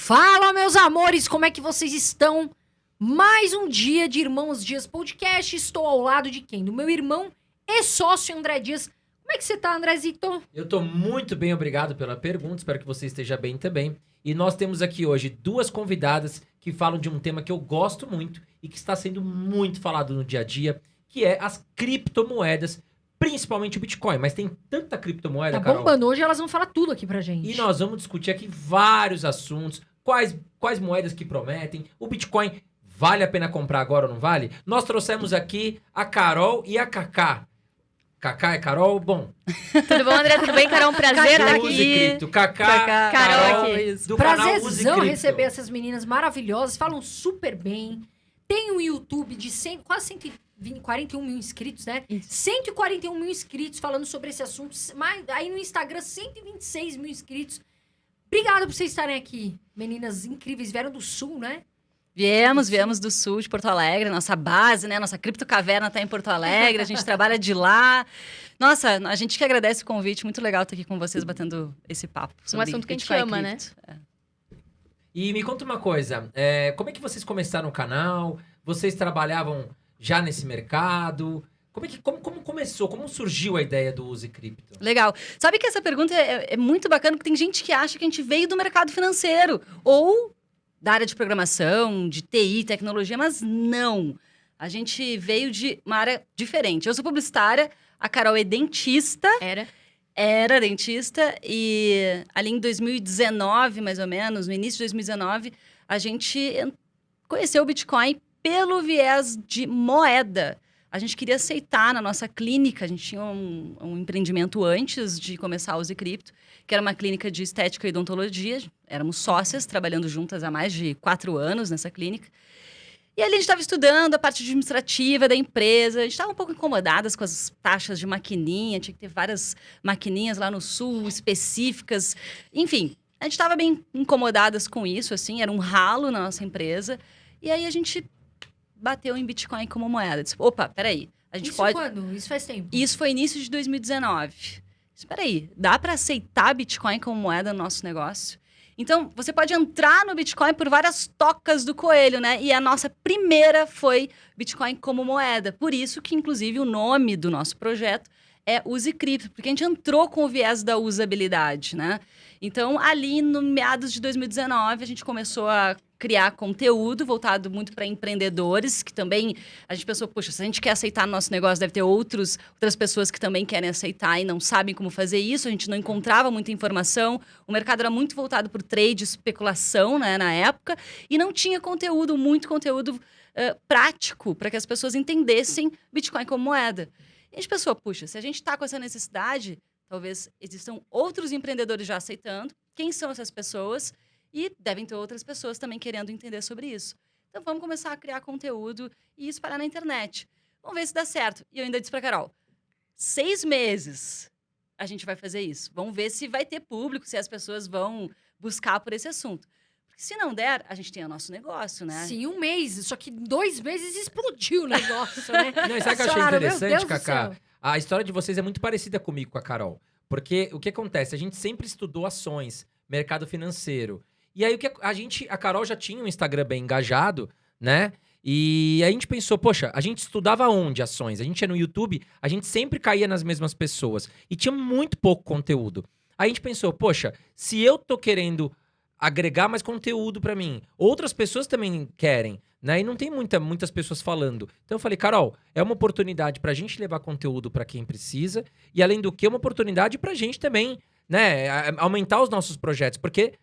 Fala, meus amores, como é que vocês estão? Mais um dia de Irmãos Dias Podcast. Estou ao lado de quem? Do meu irmão e sócio André Dias. Como é que você tá, Andrezito? Eu tô muito bem, obrigado pela pergunta. Espero que você esteja bem também. E nós temos aqui hoje duas convidadas que falam de um tema que eu gosto muito e que está sendo muito falado no dia a dia, que é as criptomoedas, principalmente o Bitcoin. Mas tem tanta criptomoeda, Tá Carol. bombando. Hoje elas vão falar tudo aqui pra gente. E nós vamos discutir aqui vários assuntos, quais moedas que prometem, o Bitcoin vale a pena comprar agora ou não vale? Nós trouxemos aqui a Carol e a Cacá. Cacá é Carol? Bom. Tudo bom, André? Tudo bem, Carol? Um prazer estar Use aqui. Cripto. Cacá, Carol Carol, aqui. do canal Use Prazerzão Cripto. receber essas meninas maravilhosas. Falam super bem. Tem um YouTube de quase 141 mil inscritos, né? Isso. 141 mil inscritos falando sobre esse assunto. Mas aí no Instagram, 126 mil inscritos. Obrigada por vocês estarem aqui. Meninas incríveis. Vieram do Sul, né? Viemos do sul de Porto Alegre, nossa base, né? Nossa criptocaverna tá em Porto Alegre, a gente trabalha de lá. Nossa, a gente que agradece o convite, muito legal estar aqui com vocês batendo esse papo. Sobre assunto que a gente Bitcoin e ama, né? cripto. É. E me conta uma coisa, como é que vocês começaram o canal? Vocês trabalhavam já nesse mercado? Como começou? Como surgiu a ideia do Use Cripto? Legal. Sabe que essa pergunta é muito bacana, porque tem gente que acha que a gente veio do mercado financeiro ou da área de programação, de TI, tecnologia, mas não. A gente veio de uma área diferente. Eu sou publicitária, a Carol é dentista. Era dentista e ali em 2019, mais ou menos, no início de 2019, a gente conheceu o Bitcoin pelo viés de moeda. A gente queria aceitar na nossa clínica, a gente tinha um empreendimento antes de começar a Use Cripto, que era uma clínica de estética e odontologia. Éramos sócias, trabalhando juntas há mais de 4 anos nessa clínica. E ali a gente estava estudando a parte administrativa da empresa, a gente estava um pouco incomodadas com as taxas de maquininha, tinha que ter várias maquininhas lá no sul, específicas. Enfim, a gente estava bem incomodadas com isso, assim, era um ralo na nossa empresa. E aí a gente bateu em Bitcoin como moeda. Disse, opa, peraí, a gente Isso pode... quando? Isso faz tempo. Isso foi início de 2019. Espera aí, dá para aceitar Bitcoin como moeda no nosso negócio? Então, você pode entrar no Bitcoin por várias tocas do coelho, né? E a nossa primeira foi Bitcoin como moeda. Por isso que, inclusive, o nome do nosso projeto é Use Cripto, porque a gente entrou com o viés da usabilidade, né? Então, ali no meados de 2019, a gente começou a criar conteúdo voltado muito para empreendedores, que também a gente pensou, poxa, se a gente quer aceitar no nosso negócio, deve ter outras pessoas que também querem aceitar e não sabem como fazer isso. A gente não encontrava muita informação. O mercado era muito voltado por trade, especulação, né, na época, e não tinha conteúdo, muito conteúdo prático para que as pessoas entendessem Bitcoin como moeda. E a gente pensou, puxa, se a gente está com essa necessidade, talvez existam outros empreendedores já aceitando. Quem são essas pessoas? E devem ter outras pessoas também querendo entender sobre isso. Então, vamos começar a criar conteúdo e espalhar na internet. Vamos ver se dá certo. E eu ainda disse para Carol, 6 meses a gente vai fazer isso. Vamos ver se vai ter público, se as pessoas vão buscar por esse assunto. Porque se não der, a gente tem o nosso negócio, né? Sim, 1 mês. Só que 2 meses explodiu o negócio, né? Não, e sabe o que eu achei Falaram, meu interessante, Deus do Cacá? céu. A história de vocês é muito parecida comigo, com a Carol. Porque o que acontece? A gente sempre estudou ações, mercado financeiro. E aí a Carol já tinha um Instagram bem engajado, né? E aí a gente pensou, poxa, a gente estudava onde ações? A gente ia no YouTube, a gente sempre caía nas mesmas pessoas. E tinha muito pouco conteúdo. Aí a gente pensou, poxa, se eu tô querendo agregar mais conteúdo pra mim, outras pessoas também querem, né? E não tem muitas pessoas falando. Então eu falei, Carol, é uma oportunidade pra gente levar conteúdo pra quem precisa. E além do que, é uma oportunidade pra gente também, né? Aumentar os nossos projetos. Porque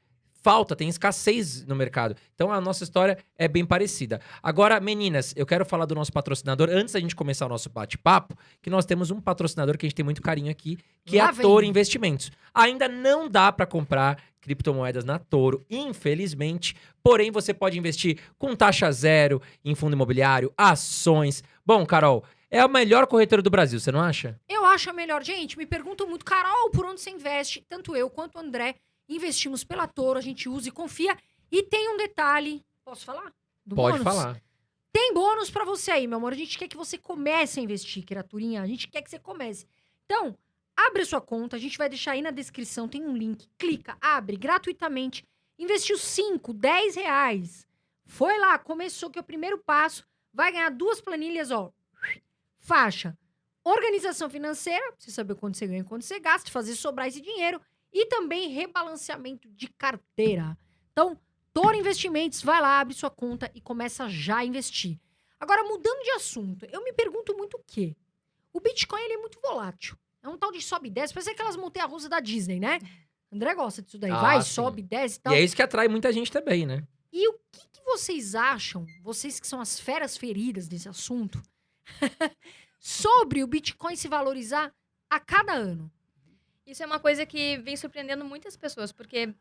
tem escassez no mercado. Então a nossa história é bem parecida. Agora, meninas, eu quero falar do nosso patrocinador antes da gente começar o nosso bate-papo, que nós temos um patrocinador que a gente tem muito carinho aqui, que é Lá a vem. Toro Investimentos. Ainda não dá para comprar criptomoedas na Toro, infelizmente. Porém, você pode investir com taxa zero em fundo imobiliário, ações. Bom, Carol, é a melhor corretora do Brasil, você não acha? Eu acho a melhor. Gente, me perguntam muito, Carol, por onde você investe? Tanto eu quanto o André investimos pela Toro, a gente usa e confia. E tem um detalhe, posso falar? Do Pode bônus? falar. Tem bônus pra você aí, meu amor. A gente quer que você comece a investir, criaturinha. A gente quer que você comece. Então, abre a sua conta, a gente vai deixar aí na descrição, tem um link. Clica, abre gratuitamente investiu 5, 10 reais, foi lá, começou, que é o primeiro passo, vai ganhar 2 planilhas, ó, faixa. Organização financeira, pra você saber quanto você ganha e quanto você gasta, fazer sobrar esse dinheiro. E também rebalanceamento de carteira. Então, Toro Investimentos, vai lá, abre sua conta e começa já a investir. Agora, mudando de assunto, eu me pergunto muito o quê? O Bitcoin, ele é muito volátil. É um tal de sobe e desce, parece aquelas montanhas-russas da Disney, né? André gosta disso daí. Vai, sim. sobe, desce e E tal. é isso que atrai muita gente também, né? E o que vocês acham, vocês que são as feras feridas desse assunto, sobre o Bitcoin se valorizar a cada ano? Isso é uma coisa que vem surpreendendo muitas pessoas, porque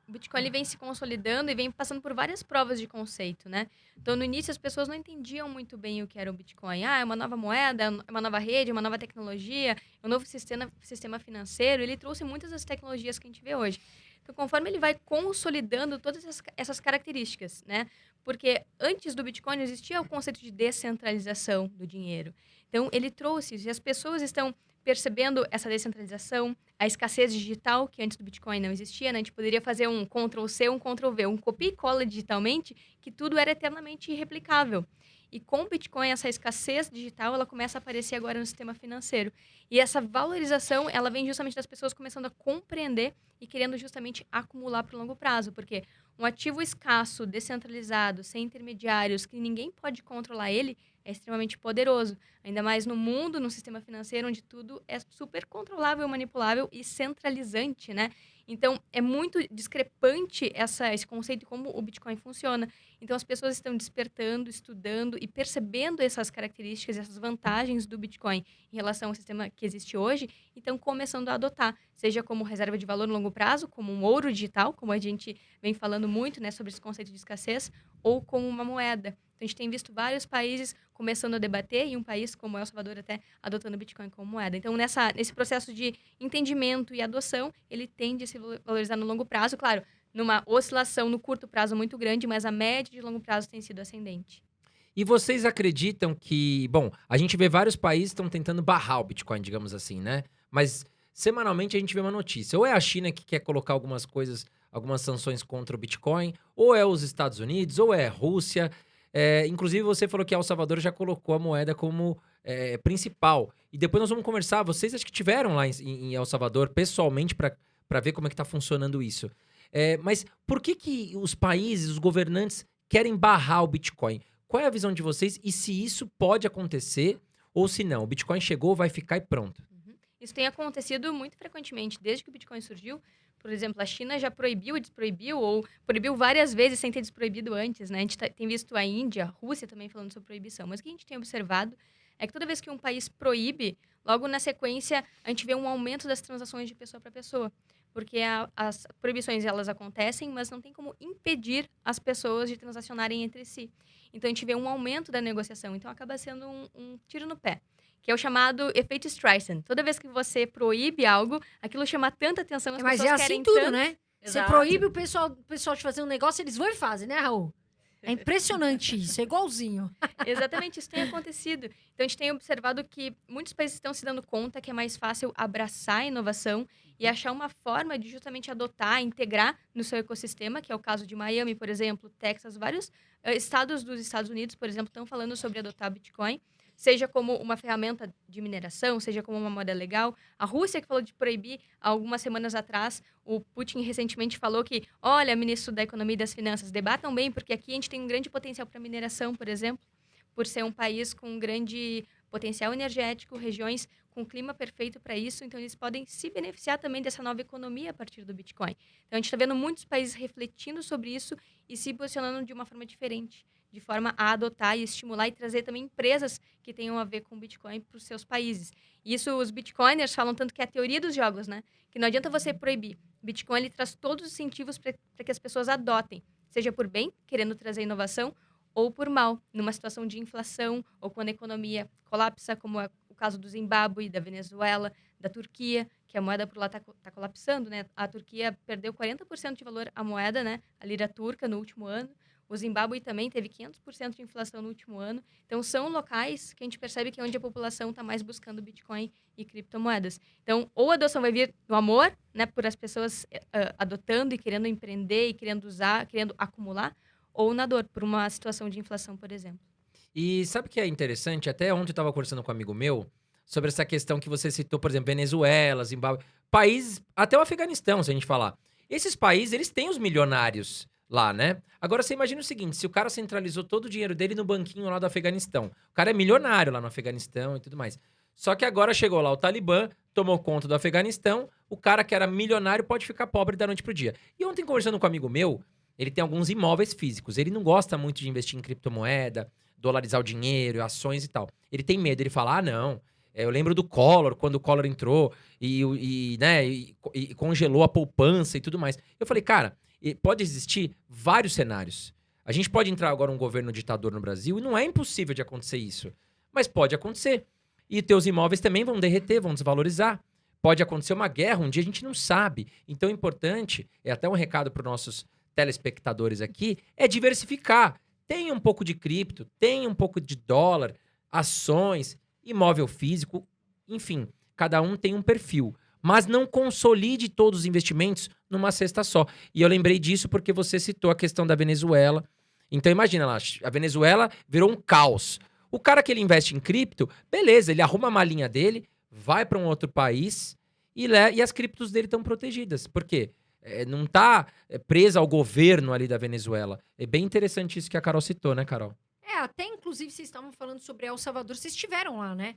o Bitcoin ele vem se consolidando e vem passando por várias provas de conceito, né? Então, no início, as pessoas não entendiam muito bem o que era o Bitcoin. Ah, é uma nova moeda, é uma nova rede, é uma nova tecnologia, é um novo sistema financeiro. Ele trouxe muitas das tecnologias que a gente vê hoje. Então, conforme ele vai consolidando todas essas características, né? Porque antes do Bitcoin existia o conceito de descentralização do dinheiro. Então, ele trouxe isso e as pessoas estão percebendo essa descentralização, a escassez digital, que antes do Bitcoin não existia, né? A gente poderia fazer um Ctrl-C, um Ctrl-V, um copia e cola digitalmente, que tudo era eternamente replicável. E com o Bitcoin, essa escassez digital, ela começa a aparecer agora no sistema financeiro. E essa valorização, ela vem justamente das pessoas começando a compreender e querendo justamente acumular para o longo prazo, porque um ativo escasso, descentralizado, sem intermediários, que ninguém pode controlar ele, é extremamente poderoso. Ainda mais no mundo, no sistema financeiro, onde tudo é super controlável, manipulável e centralizante, né? Então, é muito discrepante esse conceito de como o Bitcoin funciona. Então, as pessoas estão despertando, estudando e percebendo essas características, essas vantagens do Bitcoin em relação ao sistema que existe hoje e estão começando a adotar, seja como reserva de valor no longo prazo, como um ouro digital, como a gente vem falando muito, né, sobre esse conceito de escassez, ou como uma moeda. Então, a gente tem visto vários países começando a debater e um país como El Salvador até adotando o Bitcoin como moeda. Então, nesse processo de entendimento e adoção, ele tende a se valorizar no longo prazo, claro, numa oscilação no curto prazo muito grande, mas a média de longo prazo tem sido ascendente. E vocês acreditam que... Bom, a gente vê vários países que estão tentando barrar o Bitcoin, digamos assim, né? Mas, semanalmente, a gente vê uma notícia. Ou é a China que quer colocar algumas coisas, algumas sanções contra o Bitcoin, ou é os Estados Unidos, ou é a Rússia. Inclusive, você falou que El Salvador já colocou a moeda como principal. E depois nós vamos conversar. Vocês acho que tiveram lá em El Salvador, pessoalmente, para ver como é que está funcionando isso. Mas por que os países, os governantes, querem barrar o Bitcoin? Qual é a visão de vocês e se isso pode acontecer ou se não? O Bitcoin chegou, vai ficar e pronto. Isso tem acontecido muito frequentemente. Desde que o Bitcoin surgiu, por exemplo, a China já proibiu e desproibiu, ou proibiu várias vezes sem ter desproibido antes, né? A gente tem visto a Índia, a Rússia também falando sobre proibição. Mas o que a gente tem observado é que toda vez que um país proíbe, logo na sequência, a gente vê um aumento das transações de pessoa para pessoa. Porque as proibições, elas acontecem, mas não tem como impedir as pessoas de transacionarem entre si. Então, a gente vê um aumento da negociação. Então, acaba sendo um tiro no pé, que é o chamado efeito Streisand. Toda vez que você proíbe algo, aquilo chama tanta atenção, as Mas pessoas é querem assim tudo, tanto... né? Você Exato. proíbe o pessoal de fazer um negócio, eles vão e fazem, né, Raul? É impressionante isso, é igualzinho. Exatamente, isso tem acontecido. Então, a gente tem observado que muitos países estão se dando conta que é mais fácil abraçar a inovação e achar uma forma de justamente adotar, integrar no seu ecossistema, que é o caso de Miami, por exemplo, Texas, vários estados dos Estados Unidos, por exemplo, estão falando sobre adotar Bitcoin, seja como uma ferramenta de mineração, seja como uma moeda legal. A Rússia, que falou de proibir há algumas semanas atrás, o Putin recentemente falou que, olha, ministro da Economia e das Finanças, debatam bem, porque aqui a gente tem um grande potencial para mineração, por exemplo, por ser um país com um grande potencial energético, regiões com clima perfeito para isso, então eles podem se beneficiar também dessa nova economia a partir do Bitcoin. Então a gente está vendo muitos países refletindo sobre isso e se posicionando de uma forma diferente, de forma a adotar e estimular e trazer também empresas que tenham a ver com o Bitcoin para os seus países. E isso os Bitcoiners falam tanto que é a teoria dos jogos, né? Que não adianta você proibir. O Bitcoin ele traz todos os incentivos para que as pessoas adotem, seja por bem, querendo trazer inovação, ou por mal, numa situação de inflação, ou quando a economia colapsa, como é o caso do Zimbábue, da Venezuela, da Turquia, que a moeda por lá está colapsando, né? A Turquia perdeu 40% de valor a moeda, né? A lira turca no último ano. O Zimbábue também teve 500% de inflação no último ano. Então, são locais que a gente percebe que é onde a população está mais buscando Bitcoin e criptomoedas. Então, ou a adoção vai vir do amor, né, por as pessoas adotando e querendo empreender e querendo usar, querendo acumular, ou na dor, por uma situação de inflação, por exemplo. E sabe o que é interessante? Até ontem eu estava conversando com um amigo meu sobre essa questão que você citou, por exemplo, Venezuela, Zimbábue, países, até o Afeganistão, se a gente falar. Esses países, eles têm os milionários lá, né? Agora, você imagina o seguinte, se o cara centralizou todo o dinheiro dele no banquinho lá do Afeganistão. O cara é milionário lá no Afeganistão e tudo mais. Só que agora chegou lá o Talibã, tomou conta do Afeganistão, o cara que era milionário pode ficar pobre da noite pro dia. E ontem, conversando com um amigo meu, ele tem alguns imóveis físicos. Ele não gosta muito de investir em criptomoeda, dolarizar o dinheiro, ações e tal. Ele tem medo, ele fala, não... Eu lembro do Collor, quando o Collor entrou e congelou a poupança e tudo mais. Eu falei, cara, pode existir vários cenários. A gente pode entrar agora um governo ditador no Brasil e não é impossível de acontecer isso. Mas pode acontecer. E teus imóveis também vão derreter, vão desvalorizar. Pode acontecer uma guerra, um dia a gente não sabe. Então o importante, é até um recado para os nossos telespectadores aqui, é diversificar. Tem um pouco de cripto, tem um pouco de dólar, ações... imóvel físico, enfim, cada um tem um perfil. Mas não consolide todos os investimentos numa cesta só. E eu lembrei disso porque você citou a questão da Venezuela. Então imagina lá, a Venezuela virou um caos. O cara que ele investe em cripto, beleza, ele arruma a malinha dele, vai para um outro país e as criptos dele estão protegidas. Por quê? Não está presa ao governo ali da Venezuela. É bem interessante isso que a Carol citou, né, Carol? Até inclusive vocês estavam falando sobre El Salvador, vocês estiveram lá, né?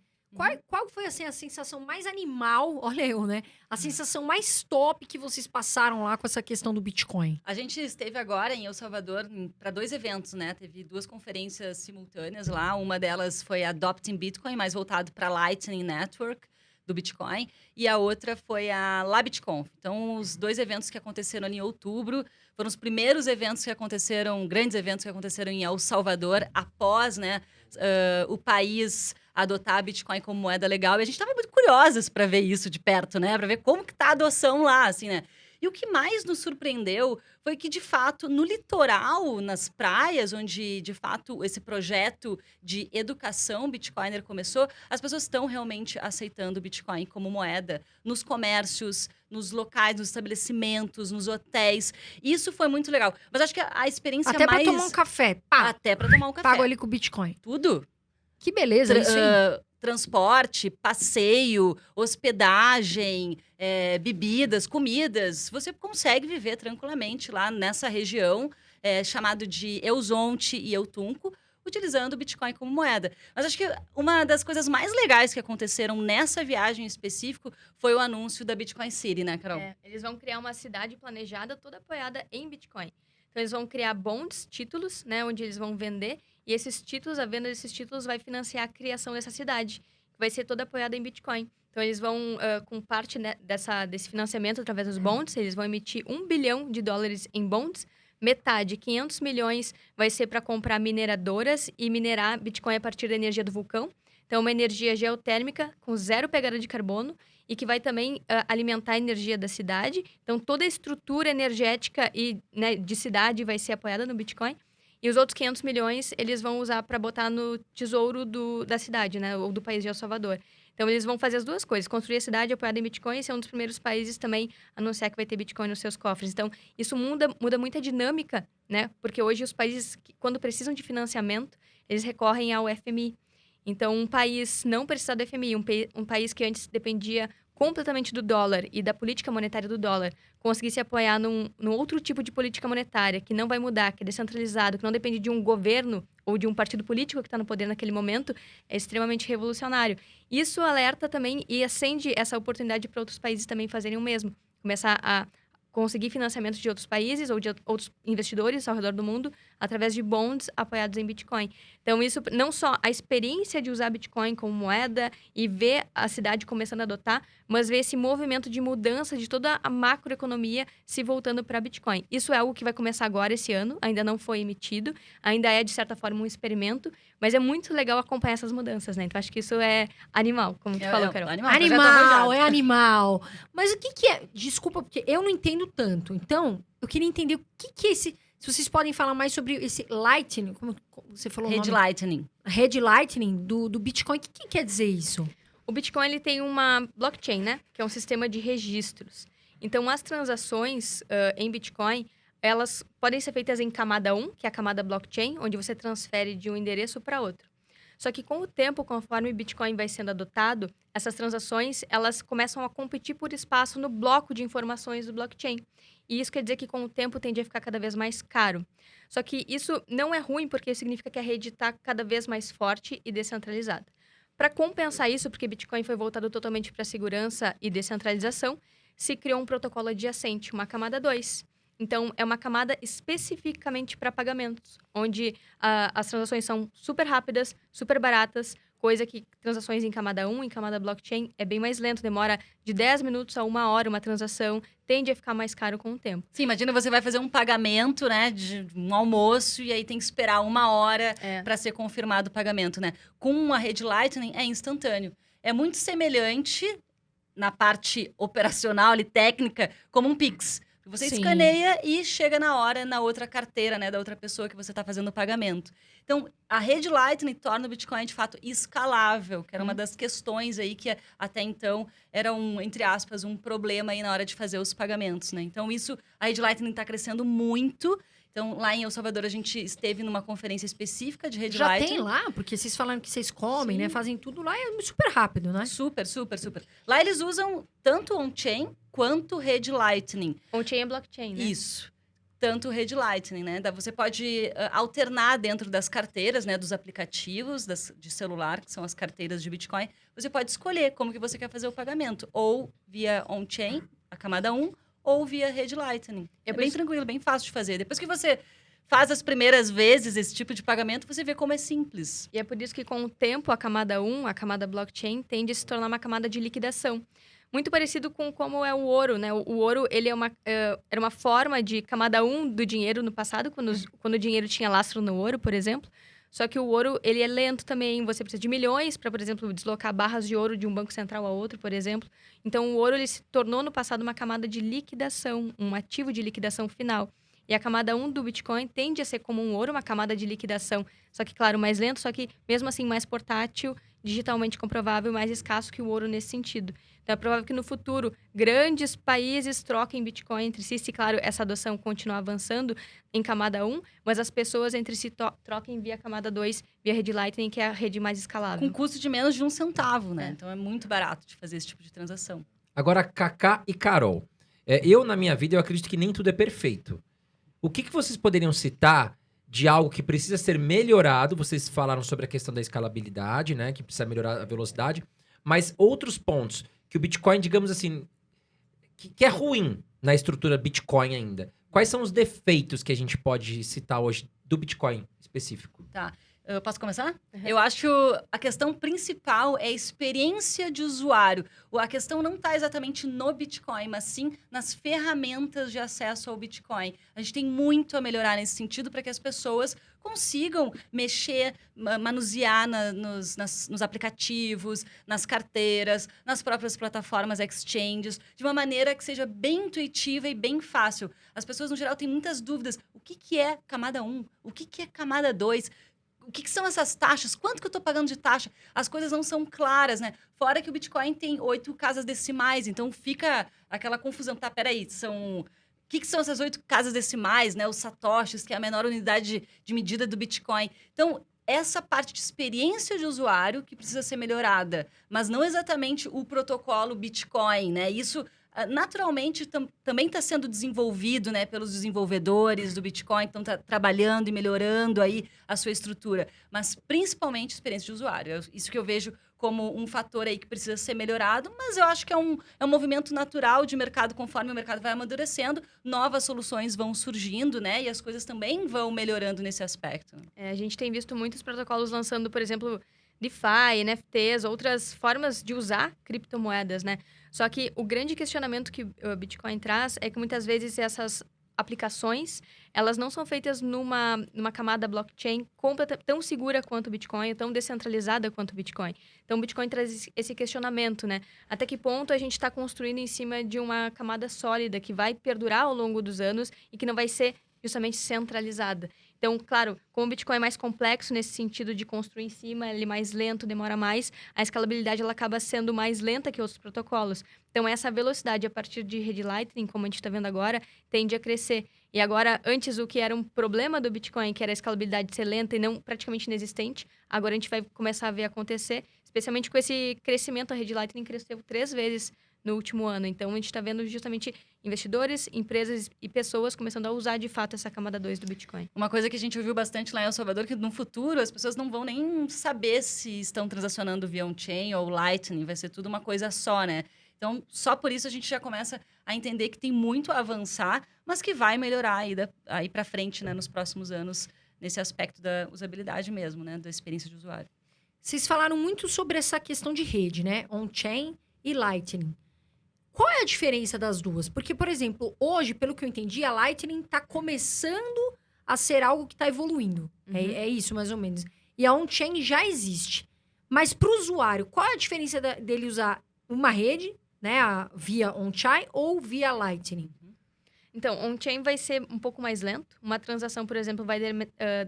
Qual foi, assim, a sensação mais animal, olha eu, né? A sensação mais top que vocês passaram lá com essa questão do Bitcoin? A gente esteve agora em El Salvador para 2 eventos, né? Teve 2 conferências simultâneas lá. Uma delas foi a Adopting Bitcoin, mais voltado para a Lightning Network do Bitcoin. E a outra foi a LabitConf. Então, os 2 eventos que aconteceram ali em outubro foram os primeiros eventos que aconteceram, grandes eventos que aconteceram em El Salvador, após, né, o país adotar a Bitcoin como moeda legal. E a gente estava muito curiosas para ver isso de perto, né? Para ver como que tá a adoção lá, assim, né? E o que mais nos surpreendeu foi que, de fato, no litoral, nas praias, onde, de fato, esse projeto de educação Bitcoiner começou, as pessoas estão realmente aceitando o Bitcoin como moeda nos comércios, nos locais, nos estabelecimentos, nos hotéis. Isso foi muito legal. Mas acho que a experiência Até mais... pra tomar um café. Pá, Até para tomar um café. pago ali com o Bitcoin. Tudo. Que beleza, isso aí. Transporte, passeio, hospedagem, bebidas, comidas. Você consegue viver tranquilamente lá nessa região, chamado de Euzonte e Eutunco, utilizando o Bitcoin como moeda. Mas acho que uma das coisas mais legais que aconteceram nessa viagem em específico foi o anúncio da Bitcoin City, né, Carol? Eles vão criar uma cidade planejada toda apoiada em Bitcoin. Então, eles vão criar bonds, títulos, né, onde eles vão vender. E esses títulos, a venda desses títulos vai financiar a criação dessa cidade, que vai ser toda apoiada em Bitcoin. Então, eles vão, com parte, né, desse financiamento através dos bonds, eles vão emitir $1 bilhão em bonds. Metade, 500 milhões, vai ser para comprar mineradoras e minerar Bitcoin a partir da energia do vulcão. Então, uma energia geotérmica com 0 pegada de carbono e que vai também alimentar a energia da cidade. Então, toda a estrutura energética e, né, de cidade vai ser apoiada no Bitcoin. E os outros 500 milhões, eles vão usar para botar no tesouro da cidade, né? Ou do país de El Salvador. Então, eles vão fazer as duas coisas. Construir a cidade apoiada em Bitcoin e ser um dos primeiros países também a anunciar que vai ter Bitcoin nos seus cofres. Então, isso muda muito a dinâmica, né? Porque hoje os países, quando precisam de financiamento, eles recorrem ao FMI. Então, um país não precisar do FMI, um país que antes dependia completamente do dólar e da política monetária do dólar, conseguir se apoiar num outro tipo de política monetária que não vai mudar, que é descentralizado, que não depende de um governo ou de um partido político que está no poder naquele momento, é extremamente revolucionário. Isso alerta também e acende essa oportunidade para outros países também fazerem o mesmo. Começar a conseguir financiamento de outros países ou de outros investidores ao redor do mundo através de bonds apoiados em Bitcoin. Então, isso não só a experiência de usar Bitcoin como moeda e ver a cidade começando a adotar, mas ver esse movimento de mudança de toda a macroeconomia se voltando para Bitcoin. Isso é algo que vai começar agora esse ano, ainda não foi emitido, ainda é, de certa forma, um experimento, mas é muito legal acompanhar essas mudanças, né? Então, acho que isso é animal, como tu falou, Carol. Animal, é animal. Mas o que é? Desculpa, porque eu não entendo tanto. Então, eu queria entender o que é esse... Se vocês podem falar mais sobre esse Lightning, como você falou o Rede nome? Lightning. Rede Lightning do Bitcoin. O que quer dizer isso? O Bitcoin ele tem uma blockchain, né? Que é um sistema de registros. Então, as transações em Bitcoin, elas podem ser feitas em camada 1, que é a camada blockchain, onde você transfere de um endereço para outro. Só que com o tempo, conforme o Bitcoin vai sendo adotado, essas transações, elas começam a competir por espaço no bloco de informações do blockchain. E isso quer dizer que com o tempo tende a ficar cada vez mais caro. Só que isso não é ruim, porque significa que a rede está cada vez mais forte e descentralizada. Para compensar isso, porque Bitcoin foi voltado totalmente para segurança e descentralização, se criou um protocolo adjacente, uma camada 2. Então, é uma camada especificamente para pagamentos, onde as transações são super rápidas, super baratas, coisa que transações em camada 1, em camada blockchain, é bem mais lento, demora de 10 minutos a 1 hora uma transação, tende a ficar mais caro com o tempo. Sim, imagina você vai fazer um pagamento, né, de um almoço e aí tem que esperar 1 hora para ser confirmado o pagamento, né? Com a rede Lightning é instantâneo. É muito semelhante na parte operacional e técnica como um Pix. Você Sim. escaneia e chega na hora na outra carteira, né, da outra pessoa que você está fazendo o pagamento. Então, a rede Lightning torna o Bitcoin, de fato, escalável, que era uma das questões aí que até então era entre aspas, um problema aí na hora de fazer os pagamentos, né? Então, a rede Lightning está crescendo muito. Então, lá em El Salvador, a gente esteve numa conferência específica de rede Já Lightning. tem lá? Porque vocês falaram que vocês comem, Sim. né? Fazem tudo lá, é super rápido, né? Super, super, super. Lá eles usam tanto on-chain quanto rede Lightning. On-chain é blockchain, né? Isso. Tanto rede Lightning, né? Você pode alternar dentro das carteiras, né? Dos aplicativos de celular, que são as carteiras de Bitcoin. Você pode escolher como que você quer fazer o pagamento. Ou via on-chain, a camada 1, ou via rede Lightning. É bem tranquilo, bem fácil de fazer. Depois que você faz as primeiras vezes esse tipo de pagamento, você vê como é simples. E é por isso que, com o tempo, a camada 1, a camada blockchain, tende a se tornar uma camada de liquidação. Muito parecido com como é o ouro, né? O ouro, ele era uma forma de camada 1 do dinheiro no passado, quando o dinheiro tinha lastro no ouro, por exemplo. Só que o ouro, ele é lento também. Você precisa de milhões para, por exemplo, deslocar barras de ouro de um banco central a outro, por exemplo. Então, o ouro, ele se tornou, no passado, uma camada de liquidação, um ativo de liquidação final. E a camada 1 do Bitcoin tende a ser como um ouro, uma camada de liquidação. Só que, claro, mais lento, só que, mesmo assim, mais portátil, digitalmente comprovável e mais escasso que o ouro nesse sentido. Então, é provável que no futuro grandes países troquem Bitcoin entre si, se, claro, essa adoção continuar avançando em camada 1, mas as pessoas entre si troquem via camada 2, via rede Lightning, que é a rede mais escalável. Com custo de menos de 1 centavo, né? Então, é muito barato de fazer esse tipo de transação. Agora, Cacá e Carol. Eu, na minha vida, eu acredito que nem tudo é perfeito. O que vocês poderiam citar de algo que precisa ser melhorado? Vocês falaram sobre a questão da escalabilidade, né? Que precisa melhorar a velocidade. Mas outros pontos que o Bitcoin, digamos assim, que é ruim na estrutura Bitcoin ainda. Quais são os defeitos que a gente pode citar hoje do Bitcoin específico? Tá. Eu posso começar? Uhum. Eu acho a questão principal é a experiência de usuário. A questão não está exatamente no Bitcoin, mas sim nas ferramentas de acesso ao Bitcoin. A gente tem muito a melhorar nesse sentido para que as pessoas consigam mexer, manusear nos aplicativos, nas carteiras, nas próprias plataformas exchanges, de uma maneira que seja bem intuitiva e bem fácil. As pessoas, no geral, têm muitas dúvidas. O que é camada 1? O que é camada 2? O que são essas taxas? Quanto que eu estou pagando de taxa? As coisas não são claras, né? Fora que o Bitcoin tem 8 casas decimais, então fica aquela confusão. Tá, peraí, o que são essas 8 casas decimais, né? Os satoshis, que é a menor unidade de medida do Bitcoin. Então, essa parte de experiência de usuário que precisa ser melhorada, mas não exatamente o protocolo Bitcoin, né? Isso naturalmente também está sendo desenvolvido, né, pelos desenvolvedores do Bitcoin, então está trabalhando e melhorando aí a sua estrutura, mas principalmente experiência de usuário. Isso que eu vejo como um fator aí que precisa ser melhorado, mas eu acho que é um movimento natural de mercado. Conforme o mercado vai amadurecendo, novas soluções vão surgindo, né, e as coisas também vão melhorando nesse aspecto. A gente tem visto muitos protocolos lançando, por exemplo, DeFi, NFTs, outras formas de usar criptomoedas, né? Só que o grande questionamento que o Bitcoin traz é que muitas vezes essas aplicações, elas não são feitas numa camada blockchain tão segura quanto o Bitcoin, tão descentralizada quanto o Bitcoin. Então, o Bitcoin traz esse questionamento, né? Até que ponto a gente está construindo em cima de uma camada sólida que vai perdurar ao longo dos anos e que não vai ser justamente centralizada. Então, claro, como o Bitcoin é mais complexo nesse sentido de construir em cima, ele é mais lento, demora mais, a escalabilidade ela acaba sendo mais lenta que outros protocolos. Então, essa velocidade a partir de rede Lightning, como a gente está vendo agora, tende a crescer. E agora, antes o que era um problema do Bitcoin, que era a escalabilidade ser lenta e não praticamente inexistente, agora a gente vai começar a ver acontecer, especialmente com esse crescimento, a rede Lightning cresceu 3 vezes no último ano. Então, a gente está vendo justamente investidores, empresas e pessoas começando a usar, de fato, essa camada 2 do Bitcoin. Uma coisa que a gente ouviu bastante lá em El Salvador, que no futuro as pessoas não vão nem saber se estão transacionando via on-chain ou Lightning, vai ser tudo uma coisa só, né? Então, só por isso a gente já começa a entender que tem muito a avançar, mas que vai melhorar aí para frente, né, nos próximos anos, nesse aspecto da usabilidade mesmo, né, da experiência de usuário. Vocês falaram muito sobre essa questão de rede, né? On-chain e Lightning. Qual é a diferença das duas? Porque, por exemplo, hoje, pelo que eu entendi, a Lightning está começando a ser algo que está evoluindo. Uhum. É isso, mais ou menos. E a on-chain já existe. Mas para o usuário, qual é a diferença dele usar uma rede, né, via on-chain ou via Lightning? Então, on-chain vai ser um pouco mais lento. Uma transação, por exemplo, vai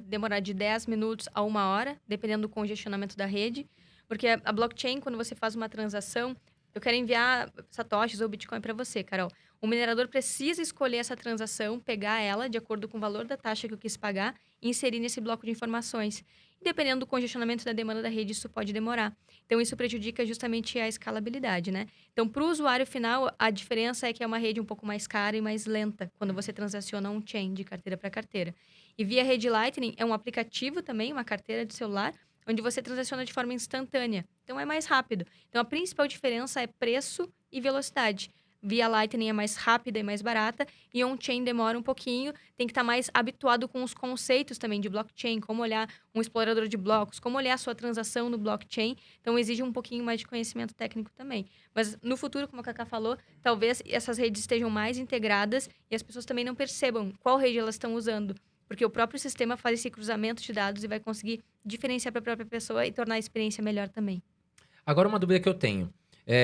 demorar de 10 minutos a 1 hora, dependendo do congestionamento da rede. Porque a blockchain, quando você faz uma transação, eu quero enviar satoshis ou Bitcoin para você, Carol. O minerador precisa escolher essa transação, pegar ela de acordo com o valor da taxa que eu quis pagar e inserir nesse bloco de informações. E dependendo do congestionamento da demanda da rede, isso pode demorar. Então, isso prejudica justamente a escalabilidade, né? Então, para o usuário final, a diferença é que é uma rede um pouco mais cara e mais lenta quando você transaciona on-chain de carteira para carteira. E via rede Lightning é um aplicativo também, uma carteira de celular, onde você transaciona de forma instantânea. Então, é mais rápido. Então, a principal diferença é preço e velocidade. Via Lightning é mais rápida e mais barata, e on-chain demora um pouquinho, tem que estar mais habituado com os conceitos também de blockchain, como olhar um explorador de blocos, como olhar a sua transação no blockchain. Então, exige um pouquinho mais de conhecimento técnico também. Mas, no futuro, como a Cacá falou, talvez essas redes estejam mais integradas e as pessoas também não percebam qual rede elas estão usando. Porque o próprio sistema faz esse cruzamento de dados e vai conseguir diferenciar para a própria pessoa e tornar a experiência melhor também. Agora, uma dúvida que eu tenho.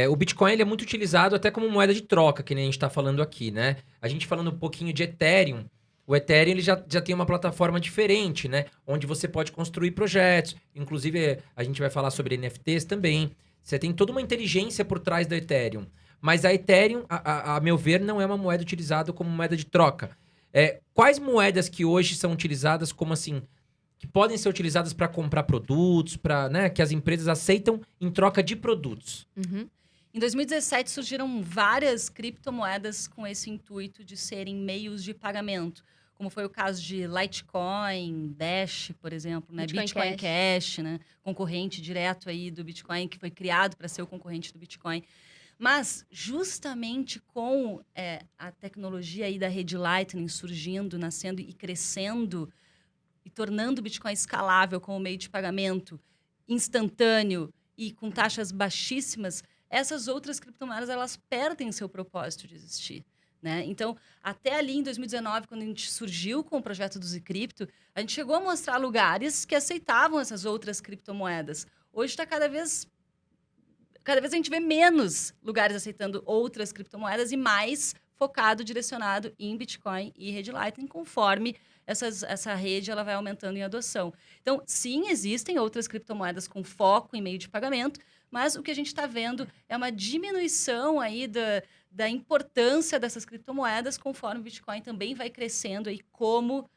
O Bitcoin ele é muito utilizado até como moeda de troca, que nem a gente está falando aqui, né? A gente falando um pouquinho de Ethereum. O Ethereum ele já tem uma plataforma diferente, né? Onde você pode construir projetos. Inclusive, a gente vai falar sobre NFTs também. Você tem toda uma inteligência por trás do Ethereum. Mas a Ethereum, a meu ver, não é uma moeda utilizada como moeda de troca. Quais moedas que hoje são utilizadas como assim, que podem ser utilizadas para comprar produtos, né, que as empresas aceitam em troca de produtos? Uhum. Em 2017 surgiram várias criptomoedas com esse intuito de serem meios de pagamento, como foi o caso de Litecoin, Dash, por exemplo, né? Bitcoin Cash, né? Concorrente direto aí do Bitcoin, que foi criado para ser o concorrente do Bitcoin. Mas, justamente com a tecnologia aí da rede Lightning surgindo, nascendo e crescendo, e tornando o Bitcoin escalável como meio de pagamento, instantâneo e com taxas baixíssimas, essas outras criptomoedas, elas perdem seu propósito de existir, né? Então, até ali em 2019, quando a gente surgiu com o projeto do Zcrypto, a gente chegou a mostrar lugares que aceitavam essas outras criptomoedas. Hoje está cada vez a gente vê menos lugares aceitando outras criptomoedas e mais focado, direcionado em Bitcoin e rede Lightning, conforme essa rede ela vai aumentando em adoção. Então, sim, existem outras criptomoedas com foco em meio de pagamento, mas o que a gente está vendo é uma diminuição aí da importância dessas criptomoedas, conforme o Bitcoin também vai crescendo aí como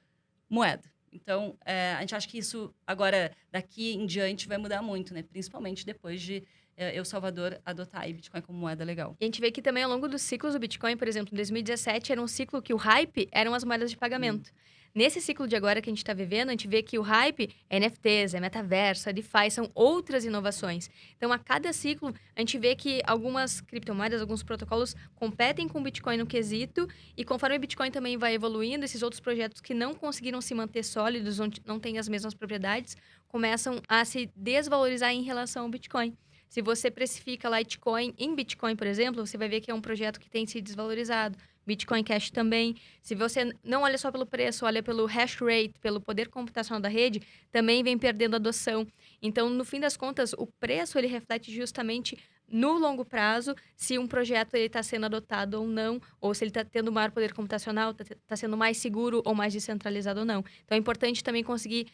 moeda. Então, a gente acha que isso agora, daqui em diante, vai mudar muito, né? Principalmente depois de El Salvador adotar aí Bitcoin como moeda legal. E a gente vê que também ao longo dos ciclos do Bitcoin, por exemplo, em 2017 era um ciclo que o hype eram as moedas de pagamento. Nesse ciclo de agora que a gente está vivendo, a gente vê que o hype é NFTs, é metaverso, é DeFi, são outras inovações. Então, a cada ciclo, a gente vê que algumas criptomoedas, alguns protocolos competem com o Bitcoin no quesito, e conforme o Bitcoin também vai evoluindo, esses outros projetos que não conseguiram se manter sólidos, não têm as mesmas propriedades, começam a se desvalorizar em relação ao Bitcoin. Se você precifica Litecoin em Bitcoin, por exemplo, você vai ver que é um projeto que tem se desvalorizado. Bitcoin Cash também. Se você não olha só pelo preço, olha pelo hash rate, pelo poder computacional da rede, também vem perdendo adoção. Então, no fim das contas, o preço ele reflete justamente no longo prazo, se um projeto está sendo adotado ou não, ou se ele está tendo maior poder computacional, está sendo mais seguro ou mais descentralizado ou não. Então, é importante também conseguir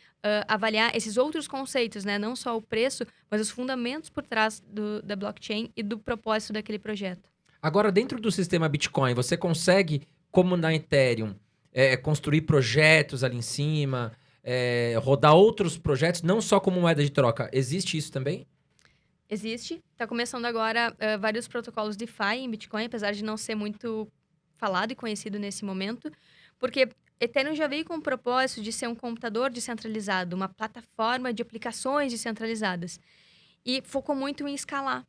avaliar esses outros conceitos, né? Não só o preço, mas os fundamentos por trás da blockchain e do propósito daquele projeto. Agora, dentro do sistema Bitcoin, você consegue, como na Ethereum, construir projetos ali em cima, rodar outros projetos, não só como moeda de troca. Existe isso também? Existe. Está começando agora vários protocolos DeFi em Bitcoin, apesar de não ser muito falado e conhecido nesse momento, porque Ethereum já veio com o propósito de ser um computador descentralizado, uma plataforma de aplicações descentralizadas. E focou muito em escalar.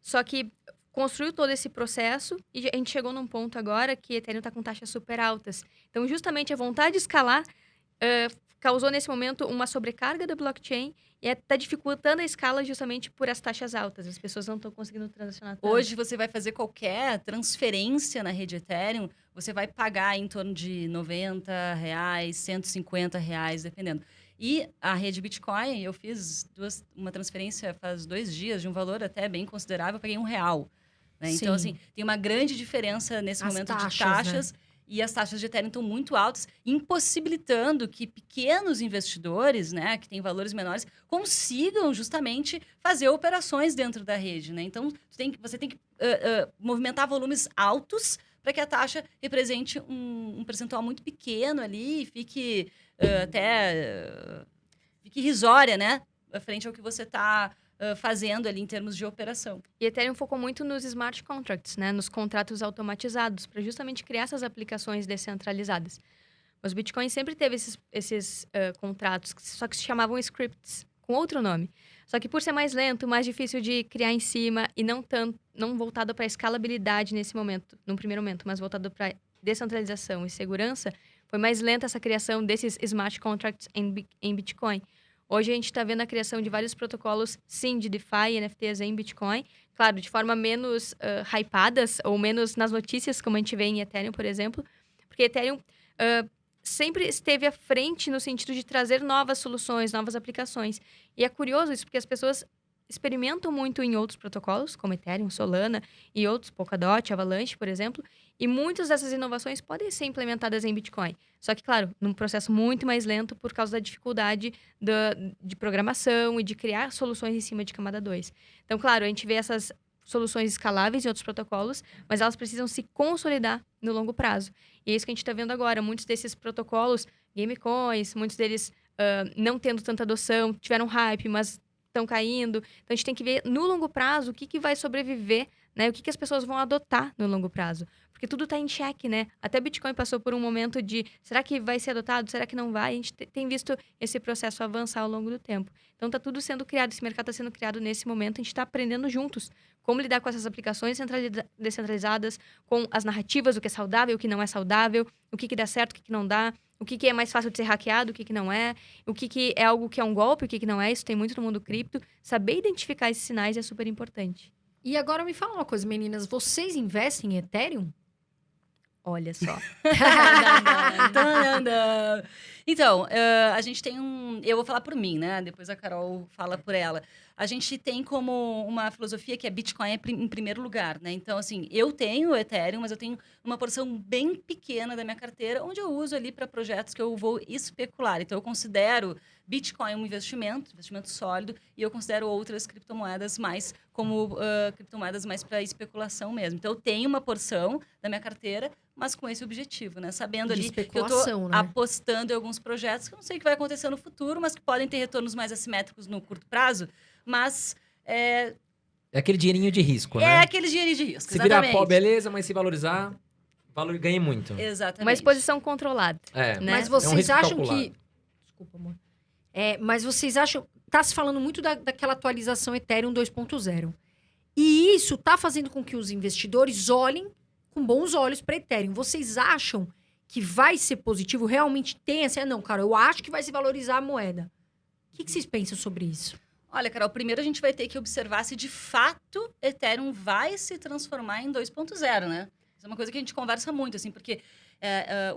Só que construiu todo esse processo e a gente chegou num ponto agora que Ethereum está com taxas super altas. Então, justamente a vontade de escalar causou nesse momento uma sobrecarga da blockchain e está dificultando a escala justamente por as taxas altas. As pessoas não estão conseguindo transacionar tanto. Hoje, você vai fazer qualquer transferência na rede Ethereum, você vai pagar em torno de R$90, R$150, dependendo. E a rede Bitcoin, eu fiz uma transferência faz 2 dias de um valor até bem considerável, eu paguei R$1. Né? Então, assim, tem uma grande diferença nesse momento de taxas. Né? E as taxas de Ethereum estão muito altas, impossibilitando que pequenos investidores, né, que têm valores menores, consigam justamente fazer operações dentro da rede. Né? Então, você tem que movimentar volumes altos para que a taxa represente um percentual muito pequeno ali e fique fique irrisória, né, frente ao que você está fazendo ali em termos de operação. E Ethereum focou muito nos smart contracts, né? Nos contratos automatizados, para justamente criar essas aplicações descentralizadas. Os Bitcoin sempre teve esses contratos, só que se chamavam scripts, com outro nome. Só que por ser mais lento, mais difícil de criar em cima e não voltado para escalabilidade nesse momento, num primeiro momento, mas voltado para descentralização e segurança, foi mais lenta essa criação desses smart contracts em Bitcoin. Hoje a gente está vendo a criação de vários protocolos, sim, de DeFi e NFTs em Bitcoin. Claro, de forma menos hypadas ou menos nas notícias, como a gente vê em Ethereum, por exemplo. Porque Ethereum sempre esteve à frente no sentido de trazer novas soluções, novas aplicações. E é curioso isso, porque as pessoas experimentam muito em outros protocolos, como Ethereum, Solana e outros, Polkadot, Avalanche, por exemplo. E muitas dessas inovações podem ser implementadas em Bitcoin. Só que, claro, num processo muito mais lento por causa da dificuldade de programação e de criar soluções em cima de camada 2. Então, claro, a gente vê essas soluções escaláveis em outros protocolos, mas elas precisam se consolidar no longo prazo. E é isso que a gente está vendo agora. Muitos desses protocolos, gamecoins, muitos deles não tendo tanta adoção, tiveram hype, mas estão caindo. Então, a gente tem que ver no longo prazo o que vai sobreviver, né? O que as pessoas vão adotar no longo prazo. Porque tudo está em xeque, né? Até Bitcoin passou por um momento de será que vai ser adotado? Será que não vai? A gente tem visto esse processo avançar ao longo do tempo. Então, está tudo sendo criado. Esse mercado está sendo criado nesse momento. A gente está aprendendo juntos como lidar com essas aplicações descentralizadas, com as narrativas, o que é saudável, o que não é saudável, o que dá certo, o que não dá, o que é mais fácil de ser hackeado, o que não é, o que é algo que é um golpe, o que não é. Isso tem muito no mundo cripto. Saber identificar esses sinais é super importante. E agora me fala uma coisa, meninas. Vocês investem em Ethereum? Olha só. Então, a gente tem eu vou falar por mim, né? Depois a Carol fala por ela. A gente tem como uma filosofia que é Bitcoin em primeiro lugar, né? Então, assim, eu tenho Ethereum, mas eu tenho uma porção bem pequena da minha carteira, onde eu uso ali para projetos que eu vou especular. Então, eu considero Bitcoin um investimento sólido, e eu considero outras criptomoedas mais como criptomoedas mais para especulação mesmo. Então, eu tenho uma porção da minha carteira, mas com esse objetivo, né? Sabendo ali que eu estou apostando em alguns projetos que eu não sei o que vai acontecer no futuro, mas que podem ter retornos mais assimétricos no curto prazo, mas... É aquele dinheirinho de risco, né? É aquele dinheirinho de risco, se virar pó, beleza, mas se valorizar, ganha muito. Exatamente. Uma exposição controlada. Né? Mas vocês acham que... Desculpa, amor. Mas vocês acham... Tá se falando muito daquela atualização Ethereum 2.0. E isso tá fazendo com que os investidores olhem com bons olhos para Ethereum. Vocês acham que vai ser positivo? Realmente tem essa... Não, cara, eu acho que vai se valorizar a moeda. O que vocês pensam sobre isso? Olha, Carol, primeiro a gente vai ter que observar se de fato Ethereum vai se transformar em 2.0, né? Isso é uma coisa que a gente conversa muito, assim, porque